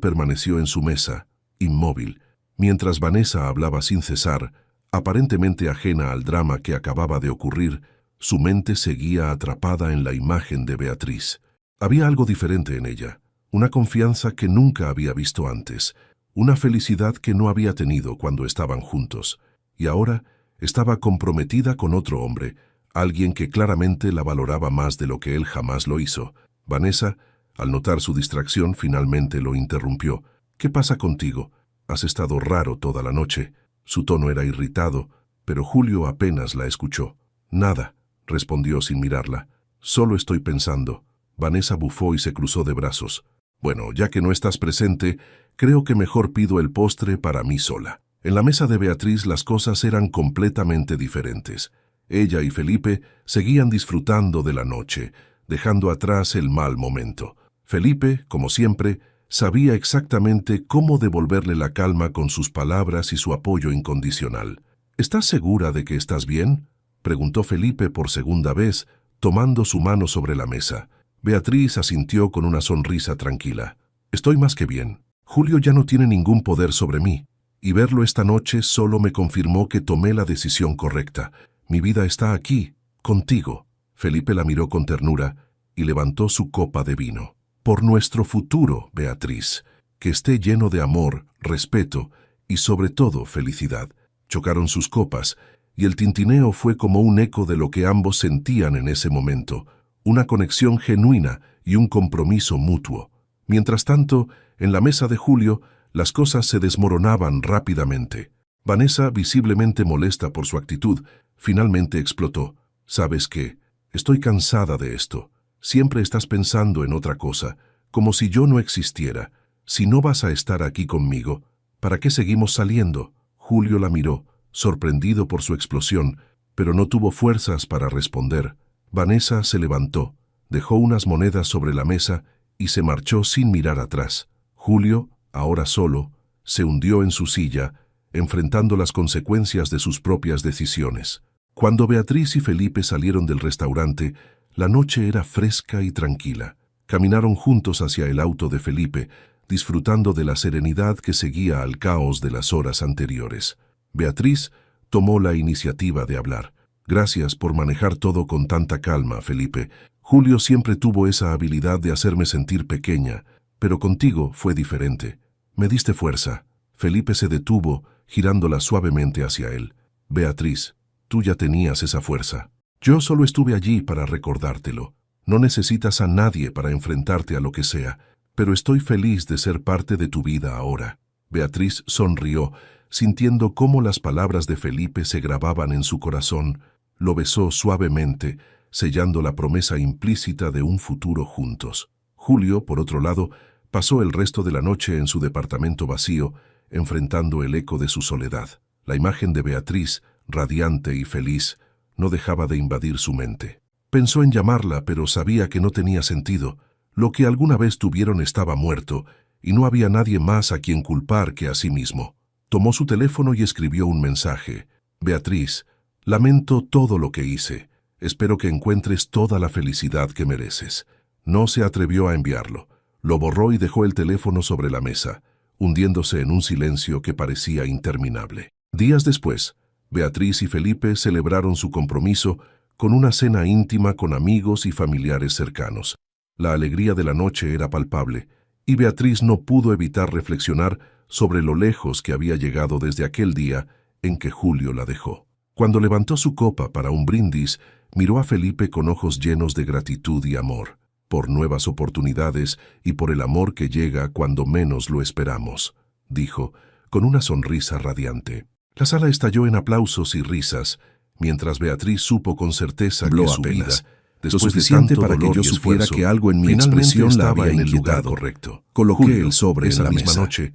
permaneció en su mesa, inmóvil, mientras Vanessa hablaba sin cesar, aparentemente ajena al drama que acababa de ocurrir. Su mente seguía atrapada en la imagen de Beatriz. Había algo diferente en ella, una confianza que nunca había visto antes, una felicidad que no había tenido cuando estaban juntos, y ahora estaba comprometida con otro hombre, alguien que claramente la valoraba más de lo que él jamás lo hizo. Vanessa, al notar su distracción, finalmente lo interrumpió. «¿Qué pasa contigo? Has estado raro toda la noche». Su tono era irritado, pero Julio apenas la escuchó. «Nada», respondió sin mirarla. «Solo estoy pensando». Vanessa bufó y se cruzó de brazos. «Bueno, ya que no estás presente, creo que mejor pido el postre para mí sola». En la mesa de Beatriz las cosas eran completamente diferentes. Ella y Felipe seguían disfrutando de la noche, dejando atrás el mal momento. Felipe, como siempre, sabía exactamente cómo devolverle la calma con sus palabras y su apoyo incondicional. «¿Estás segura de que estás bien?», preguntó Felipe por segunda vez, tomando su mano sobre la mesa. Beatriz asintió con una sonrisa tranquila. «Estoy más que bien. Julio ya no tiene ningún poder sobre mí, y verlo esta noche solo me confirmó que tomé la decisión correcta. Mi vida está aquí, contigo». Felipe la miró con ternura y levantó su copa de vino. «Por nuestro futuro, Beatriz, que esté lleno de amor, respeto y sobre todo felicidad». Chocaron sus copas y el tintineo fue como un eco de lo que ambos sentían en ese momento, una conexión genuina y un compromiso mutuo. Mientras tanto, en la mesa de Julio, las cosas se desmoronaban rápidamente. Vanessa, visiblemente molesta por su actitud, finalmente explotó. «¿Sabes qué? Estoy cansada de esto. Siempre estás pensando en otra cosa, como si yo no existiera. Si no vas a estar aquí conmigo, ¿para qué seguimos saliendo?». Julio la miró, sorprendido por su explosión, pero no tuvo fuerzas para responder. Vanessa se levantó, dejó unas monedas sobre la mesa y se marchó sin mirar atrás. Julio, ahora solo, se hundió en su silla, enfrentando las consecuencias de sus propias decisiones. Cuando Beatriz y Felipe salieron del restaurante, la noche era fresca y tranquila. Caminaron juntos hacia el auto de Felipe, disfrutando de la serenidad que seguía al caos de las horas anteriores. Beatriz tomó la iniciativa de hablar. «Gracias por manejar todo con tanta calma, Felipe. Julio siempre tuvo esa habilidad de hacerme sentir pequeña, pero contigo fue diferente. Me diste fuerza». Felipe se detuvo, girándola suavemente hacia él. «Beatriz, tú ya tenías esa fuerza. Yo solo estuve allí para recordártelo. No necesitas a nadie para enfrentarte a lo que sea, pero estoy feliz de ser parte de tu vida ahora». Beatriz sonrió, sintiendo cómo las palabras de Felipe se grababan en su corazón. Lo besó suavemente, sellando la promesa implícita de un futuro juntos. Julio, por otro lado, pasó el resto de la noche en su departamento vacío, enfrentando el eco de su soledad. La imagen de Beatriz, radiante y feliz, no dejaba de invadir su mente. Pensó en llamarla, pero sabía que no tenía sentido. Lo que alguna vez tuvieron estaba muerto, y no había nadie más a quien culpar que a sí mismo. Tomó su teléfono y escribió un mensaje. «Beatriz, lamento todo lo que hice. Espero que encuentres toda la felicidad que mereces». No se atrevió a enviarlo. Lo borró y dejó el teléfono sobre la mesa, hundiéndose en un silencio que parecía interminable. Días después, Beatriz y Felipe celebraron su compromiso con una cena íntima con amigos y familiares cercanos. La alegría de la noche era palpable, y Beatriz no pudo evitar reflexionar sobre lo lejos que había llegado desde aquel día en que Julio la dejó. Cuando levantó su copa para un brindis, miró a Felipe con ojos llenos de gratitud y amor, por nuevas oportunidades y por el amor que llega cuando menos lo esperamos, dijo, con una sonrisa radiante. La sala estalló en aplausos y risas, mientras Beatriz supo con certeza que su vida, después lo suficiente de tanto para que dolor yo y supiera esfuerzo, que algo en mi finalmente expresión la estaba había en el lugar inquietado. correcto. Coloqué Julio, el sobre esa en la misma mesa. noche,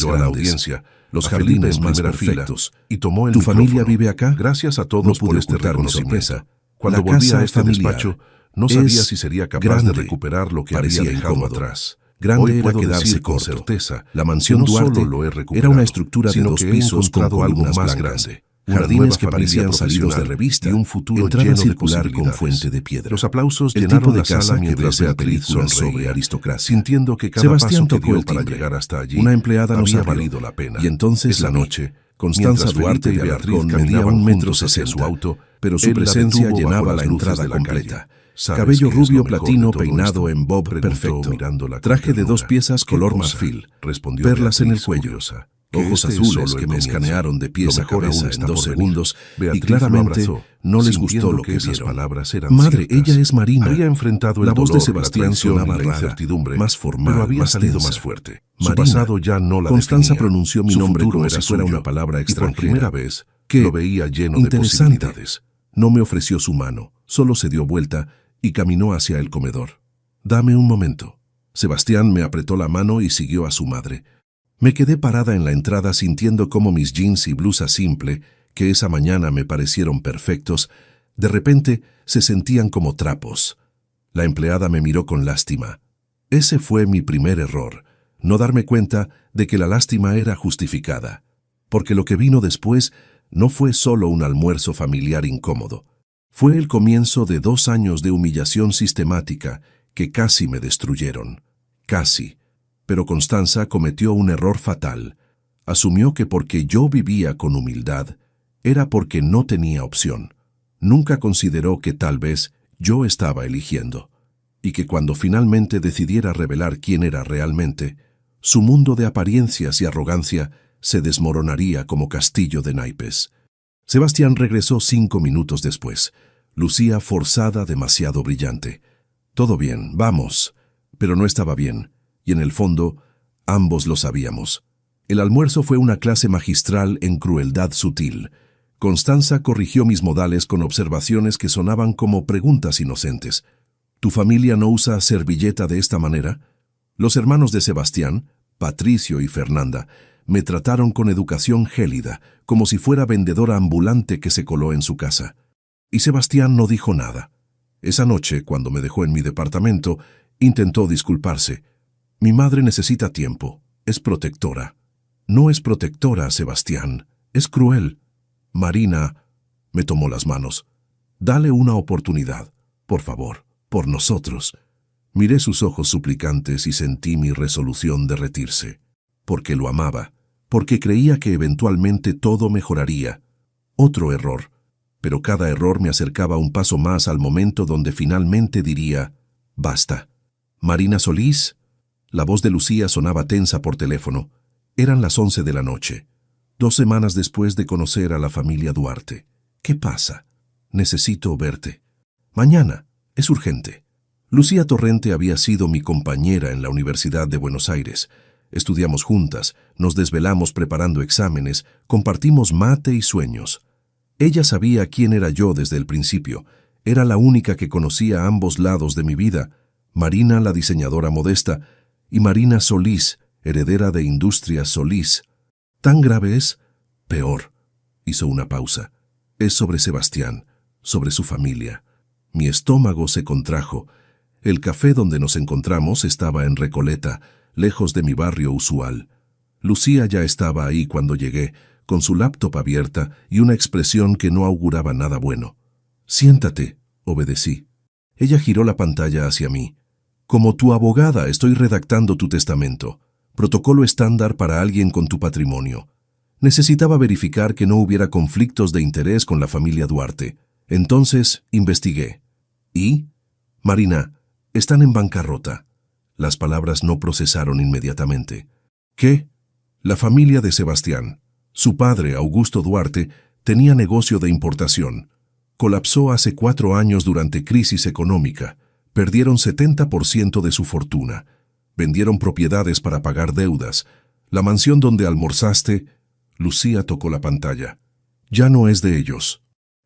miró a la grandes, audiencia, los a Felipe jardines en más primera fila, perfectos. y tomó el ¿Tu familia micrófono. vive acá? Gracias a No todos pude por este ocultar mi reconocimiento. sorpresa. Cuando La volví a casa este familiar despacho, no sabía es si sería capaz grande, de recuperar lo que parecía había dejado incómodo. atrás. Grande Hoy era puedo quedarse decir con corto. certeza La que mansión no Duarte solo lo he recuperado, era una estructura de sino 2 que he pisos con encontrado algo columnas más blancas, grande. Una jardines nueva que familia parecían salidos de profesional revista, y un futuro entrada lleno de circular con posibilidades. fuente de piedra. Los aplausos El llenaron tipo de la casa sala que mientras ves en Beatriz películas sobre sonreía, aristocracia. sintiendo que cada Sebastián paso que tocó dio el para timbre. llegar hasta allí Una empleada nos había abrió, valido la pena. y entonces Esa la vi. noche, Constanza mientras Duarte Felipe y de Beatriz Alarcón medía caminaban 1,60 juntos hacia su m, auto, pero su él la presencia detuvo bajo llenaba las la luces entrada de la completa. calle. Cabello ¿qué es rubio lo mejor platino de todo peinado esto?, en bob preguntó perfecto. mirándola con Traje de 2 ternura. piezas ¿Qué color cosa?, marfil. respondió Perlas en el Beatriz, cuello. curiosa. Que Ojos este es azules solo que el me comienzo. escanearon de pies Lo a mejor aún cabeza en está 2 por venir. segundos y Beatriz lo claramente abrazó, no les sintiendo gustó lo que esas vieron. palabras eran Madre, ciertas. ella es Marina. Había enfrentado el La voz de dolor, Sebastián la traición sonaba y la rara, incertidumbre, más pero formal, había más salido tensa. más fuerte. Su Marina. pasado ya no la Constanza definía. pronunció mi Su nombre futuro como era si fuera suyo, una palabra y por extranjera. primera vez ¿Qué? lo veía lleno de Interesante. posibilidades. No me ofreció su mano, solo se dio vuelta y caminó hacia el comedor. Dame un momento. Sebastián me apretó la mano y siguió a su madre. Me quedé parada en la entrada sintiendo cómo mis jeans y blusa simple, que esa mañana me parecieron perfectos, de repente se sentían como trapos. La empleada me miró con lástima. Ese fue mi primer error, no darme cuenta de que la lástima era justificada, porque lo que vino después no fue solo un almuerzo familiar incómodo. Fue el comienzo de 2 años de humillación sistemática que casi me destruyeron. Casi. Pero Constanza cometió un error fatal. Asumió que porque yo vivía con humildad, era porque no tenía opción. Nunca consideró que tal vez yo estaba eligiendo, y que cuando finalmente decidiera revelar quién era realmente, su mundo de apariencias y arrogancia se desmoronaría como castillo de naipes. Sebastián regresó 5 minutos después. Lucía forzada, demasiado brillante. Todo bien, vamos. Pero no estaba bien, y en el fondo, ambos lo sabíamos. El almuerzo fue una clase magistral en crueldad sutil. Constanza corrigió mis modales con observaciones que sonaban como preguntas inocentes. ¿Tu familia no usa servilleta de esta manera? Los hermanos de Sebastián, Patricio y Fernanda, me trataron con educación gélida, como si fuera vendedora ambulante que se coló en su casa. Y Sebastián no dijo nada. Esa noche, cuando me dejó en mi departamento, intentó disculparse. Mi madre necesita tiempo. Es protectora. No es protectora, Sebastián. Es cruel. Marina me tomó las manos. Dale una oportunidad, por favor, por nosotros. Miré sus ojos suplicantes y sentí mi resolución derretirse. Porque lo amaba, porque creía que eventualmente todo mejoraría. Otro error, pero cada error me acercaba un paso más al momento donde finalmente diría, basta. Marina Solís. La voz de Lucía sonaba tensa por teléfono. Eran las 11 de la noche. 2 semanas después de conocer a la familia Duarte. ¿Qué pasa? Necesito verte. Mañana. Es urgente. Lucía Torrente había sido mi compañera en la Universidad de Buenos Aires. Estudiamos juntas, nos desvelamos preparando exámenes, compartimos mate y sueños. Ella sabía quién era yo desde el principio. Era la única que conocía ambos lados de mi vida. Marina, la diseñadora modesta, y Marina Solís, heredera de Industrias Solís. ¿Tan grave es? Peor. Hizo una pausa. Es sobre Sebastián, sobre su familia. Mi estómago se contrajo. El café donde nos encontramos estaba en Recoleta, lejos de mi barrio usual. Lucía ya estaba ahí cuando llegué, con su laptop abierta y una expresión que no auguraba nada bueno. Siéntate, obedecí. Ella giró la pantalla hacia mí. Como tu abogada estoy redactando tu testamento. Protocolo estándar para alguien con tu patrimonio. Necesitaba verificar que no hubiera conflictos de interés con la familia Duarte. Entonces, investigué. ¿Y? Marina, están en bancarrota. Las palabras no procesaron inmediatamente. ¿Qué? La familia de Sebastián, su padre, Augusto Duarte, tenía negocio de importación. Colapsó hace 4 años durante crisis económica. Perdieron 70% de su fortuna. Vendieron propiedades para pagar deudas. La mansión donde almorzaste... Lucía tocó la pantalla. Ya no es de ellos.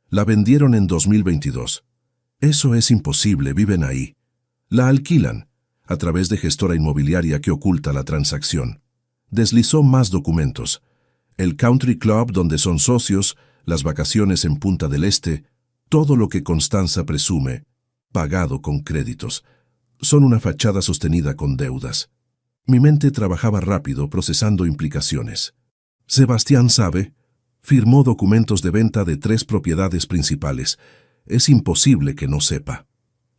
La vendieron en 2022. Eso es imposible, viven ahí. La alquilan, a través de gestora inmobiliaria que oculta la transacción. Deslizó más documentos. El country club donde son socios, las vacaciones en Punta del Este, todo lo que Constanza presume, pagado con créditos. Son una fachada sostenida con deudas. Mi mente trabajaba rápido procesando implicaciones. Sebastián sabe, firmó documentos de venta de 3 propiedades principales. Es imposible que no sepa.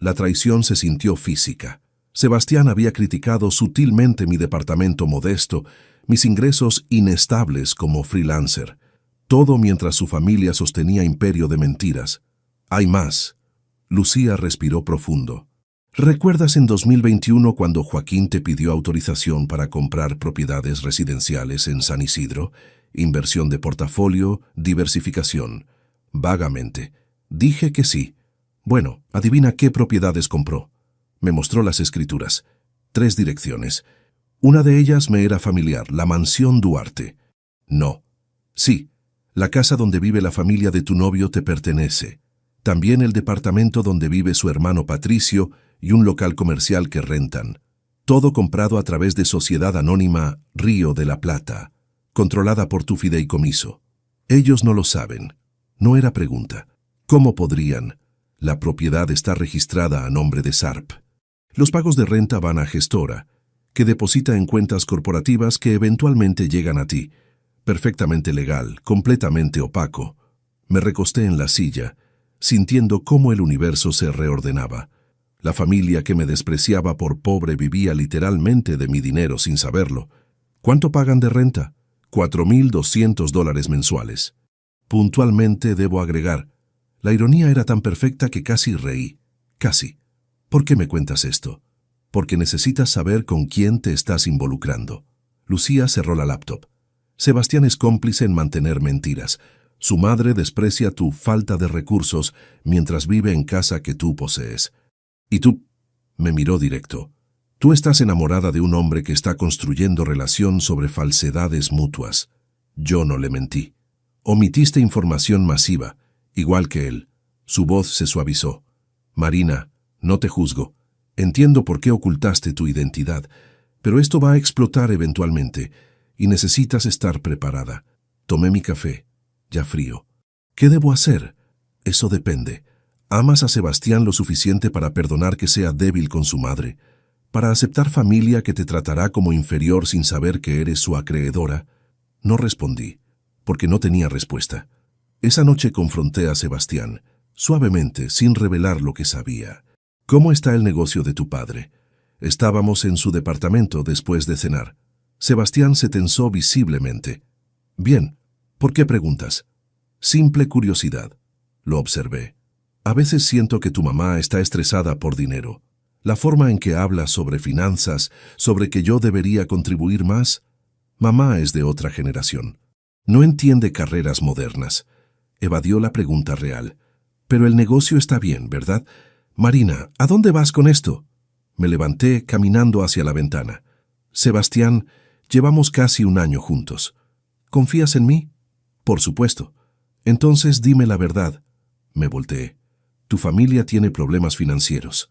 La traición se sintió física. Sebastián había criticado sutilmente mi departamento modesto, mis ingresos inestables como freelancer. Todo mientras su familia sostenía imperio de mentiras. Hay más. Lucía respiró profundo. ¿Recuerdas en 2021 cuando Joaquín te pidió autorización para comprar propiedades residenciales en San Isidro? Inversión de portafolio, diversificación. Vagamente. Dije que sí. Bueno, adivina qué propiedades compró. Me mostró las escrituras. 3 direcciones. Una de ellas me era familiar, la mansión Duarte. No. Sí, la casa donde vive la familia de tu novio te pertenece. También el departamento donde vive su hermano Patricio y un local comercial que rentan. Todo comprado a través de Sociedad Anónima Río de la Plata, controlada por tu fideicomiso. Ellos no lo saben. No era pregunta. ¿Cómo podrían? La propiedad está registrada a nombre de SARP. Los pagos de renta van a gestora, que deposita en cuentas corporativas que eventualmente llegan a ti. Perfectamente legal, completamente opaco. Me recosté en la silla, sintiendo cómo el universo se reordenaba. La familia que me despreciaba por pobre vivía literalmente de mi dinero sin saberlo. ¿Cuánto pagan de renta? $4,200 mensuales. Puntualmente debo agregar. La ironía era tan perfecta que casi reí. Casi. ¿Por qué me cuentas esto? Porque necesitas saber con quién te estás involucrando. Lucía cerró la laptop. Sebastián es cómplice en mantener mentiras. Su madre desprecia tu falta de recursos mientras vive en casa que tú posees. ¿Y tú? Me miró directo. Tú estás enamorada de un hombre que está construyendo relación sobre falsedades mutuas. Yo no le mentí. Omitiste información masiva, igual que él. Su voz se suavizó. Marina, no te juzgo. Entiendo por qué ocultaste tu identidad, pero esto va a explotar eventualmente y necesitas estar preparada. Tomé mi café, ya frío. ¿Qué debo hacer? Eso depende. ¿Amas a Sebastián lo suficiente para perdonar que sea débil con su madre? ¿Para aceptar familia que te tratará como inferior sin saber que eres su acreedora? No respondí, porque no tenía respuesta. Esa noche confronté a Sebastián, suavemente, sin revelar lo que sabía. ¿Cómo está el negocio de tu padre? Estábamos en su departamento después de cenar. Sebastián se tensó visiblemente. Bien, ¿por qué preguntas? Simple curiosidad. Lo observé. A veces siento que tu mamá está estresada por dinero. La forma en que habla sobre finanzas, sobre que yo debería contribuir más. Mamá es de otra generación. No entiende carreras modernas. Evadió la pregunta real. Pero el negocio está bien, ¿verdad? Marina, ¿a dónde vas con esto? Me levanté caminando hacia la ventana. Sebastián, llevamos casi 1 año juntos. ¿Confías en mí? Por supuesto. Entonces dime la verdad. Me volteé. Tu familia tiene problemas financieros.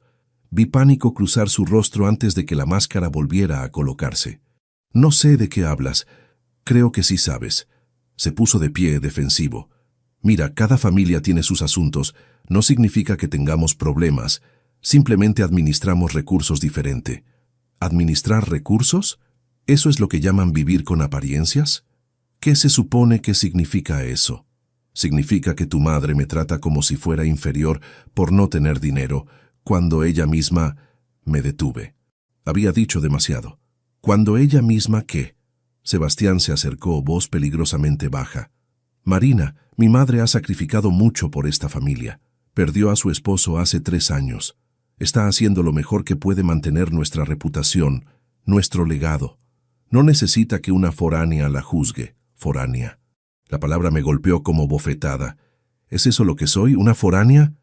Vi pánico cruzar su rostro antes de que la máscara volviera a colocarse. No sé de qué hablas. Creo que sí sabes. Se puso de pie, defensivo. Mira, cada familia tiene sus asuntos. No significa que tengamos problemas. Simplemente administramos recursos diferente. ¿Administrar recursos? ¿Eso es lo que llaman vivir con apariencias? ¿Qué se supone que significa eso? Significa que tu madre me trata como si fuera inferior por no tener dinero, cuando ella misma... Me detuve. Había dicho demasiado. ¿Cuando ella misma qué? Sebastián se acercó, voz peligrosamente baja. Marina, mi madre ha sacrificado mucho por esta familia. Perdió a su esposo hace 3 años. Está haciendo lo mejor que puede mantener nuestra reputación, nuestro legado. No necesita que una foránea la juzgue. Foránea. La palabra me golpeó como bofetada. ¿Es eso lo que soy, una foránea?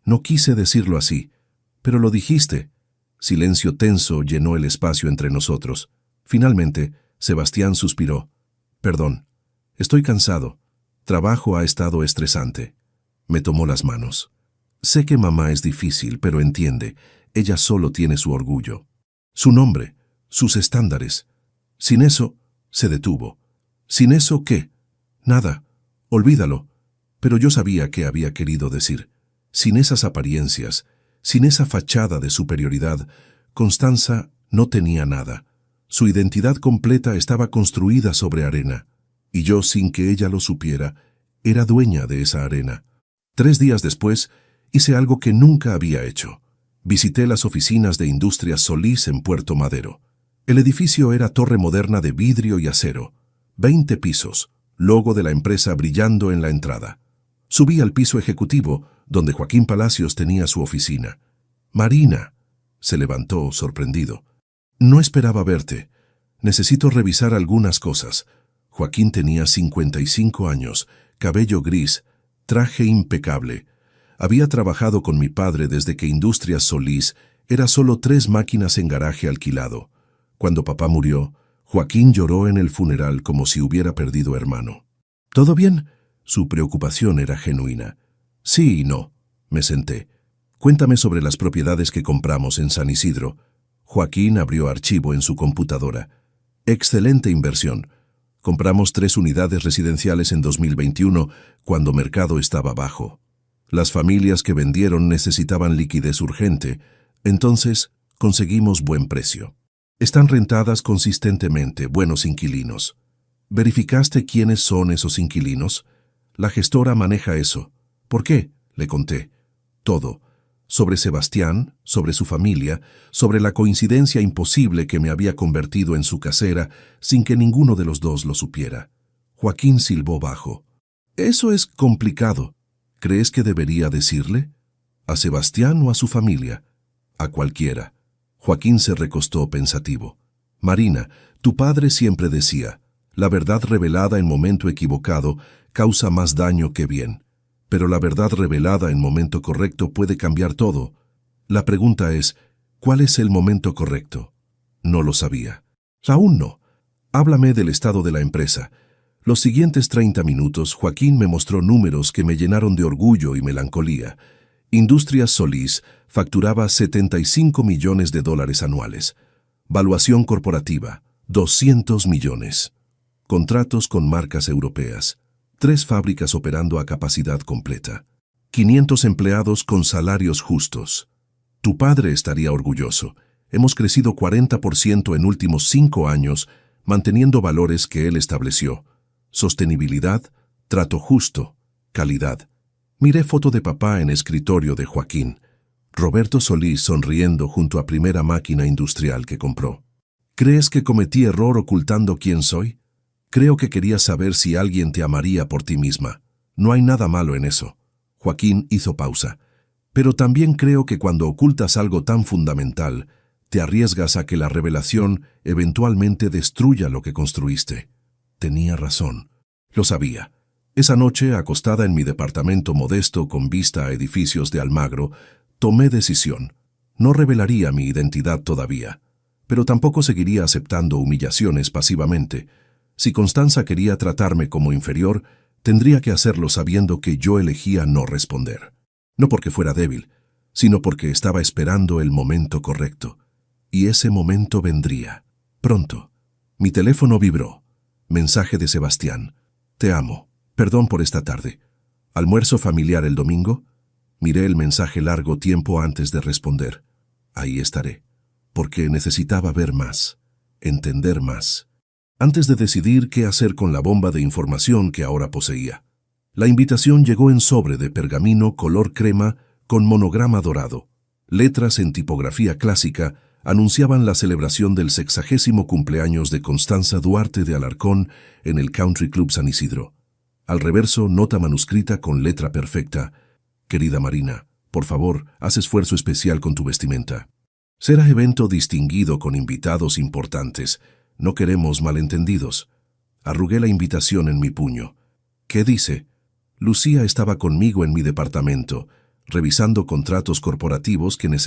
No quise decirlo así, pero lo dijiste. Silencio tenso llenó el espacio entre nosotros. Finalmente, Sebastián suspiró. Perdón, estoy cansado. Trabajo ha estado estresante. Me tomó las manos. Sé que mamá es difícil, pero entiende, ella solo tiene su orgullo. Su nombre, sus estándares. Sin eso, se detuvo. ¿Sin eso qué? Nada. Olvídalo. Pero yo sabía qué había querido decir. Sin esas apariencias, sin esa fachada de superioridad, Constanza no tenía nada. Su identidad completa estaba construida sobre arena, y yo, sin que ella lo supiera, era dueña de esa arena. 3 días después, hice algo que nunca había hecho. Visité las oficinas de Industrias Solís en Puerto Madero. El edificio era torre moderna de vidrio y acero. 20 pisos, logo de la empresa brillando en la entrada. Subí al piso ejecutivo, donde Joaquín Palacios tenía su oficina. «Marina», se levantó, sorprendido. «No esperaba verte. Necesito revisar algunas cosas». Joaquín tenía 55 años, cabello gris, traje impecable. Había trabajado con mi padre desde que Industrias Solís era solo 3 máquinas en garaje alquilado. Cuando papá murió, Joaquín lloró en el funeral como si hubiera perdido hermano. «¿Todo bien?» Su preocupación era genuina. «Sí y no». Me senté. «Cuéntame sobre las propiedades que compramos en San Isidro». Joaquín abrió archivo en su computadora. «Excelente inversión. Compramos 3 unidades residenciales en 2021, cuando mercado estaba bajo. Las familias que vendieron necesitaban liquidez urgente, entonces conseguimos buen precio. Están rentadas consistentemente, buenos inquilinos. ¿Verificaste quiénes son esos inquilinos? La gestora maneja eso». «¿Por qué?», le conté. Todo. Sobre Sebastián, sobre su familia, sobre la coincidencia imposible que me había convertido en su casera sin que ninguno de los dos lo supiera. Joaquín silbó bajo. «Eso es complicado. ¿Crees que debería decirle? ¿A Sebastián o a su familia?» «A cualquiera». Joaquín se recostó pensativo. «Marina, tu padre siempre decía, la verdad revelada en momento equivocado causa más daño que bien. Pero la verdad revelada en momento correcto puede cambiar todo. La pregunta es, ¿cuál es el momento correcto?» No lo sabía. «Aún no. Háblame del estado de la empresa». Los siguientes 30 minutos, Joaquín me mostró números que me llenaron de orgullo y melancolía. Industrias Solís facturaba $75 millones anuales. Valuación corporativa, 200 millones. Contratos con marcas europeas. 3 fábricas operando a capacidad completa. 500 empleados con salarios justos. Tu padre estaría orgulloso. Hemos crecido 40% en últimos 5 años, manteniendo valores que él estableció. Sostenibilidad, trato justo, calidad. Miré foto de papá en escritorio de Joaquín. Roberto Solís sonriendo junto a primera máquina industrial que compró. ¿Crees que cometí error ocultando quién soy? Creo que querías saber si alguien te amaría por ti misma. No hay nada malo en eso». Joaquín hizo pausa. «Pero también creo que cuando ocultas algo tan fundamental, te arriesgas a que la revelación eventualmente destruya lo que construiste». Tenía razón. Lo sabía. Esa noche, acostada en mi departamento modesto con vista a edificios de Almagro, tomé decisión. No revelaría mi identidad todavía, pero tampoco seguiría aceptando humillaciones pasivamente. Si Constanza quería tratarme como inferior, tendría que hacerlo sabiendo que yo elegía no responder. No porque fuera débil, sino porque estaba esperando el momento correcto. Y ese momento vendría. Pronto. Mi teléfono vibró. Mensaje de Sebastián. «Te amo. Perdón por esta tarde. ¿Almuerzo familiar el domingo?» Miré el mensaje largo tiempo antes de responder. Ahí estaré. Porque necesitaba ver más, entender más, antes de decidir qué hacer con la bomba de información que ahora poseía. La invitación llegó en sobre de pergamino color crema con monograma dorado. Letras en tipografía clásica anunciaban la celebración del 60º cumpleaños de Constanza Duarte de Alarcón en el Country Club San Isidro. Al reverso, nota manuscrita con letra perfecta. «Querida Marina, por favor, haz esfuerzo especial con tu vestimenta. Será evento distinguido con invitados importantes. No queremos malentendidos». Arrugué la invitación en mi puño. «¿Qué dice?» Lucía estaba conmigo en mi departamento, revisando contratos corporativos que necesitaban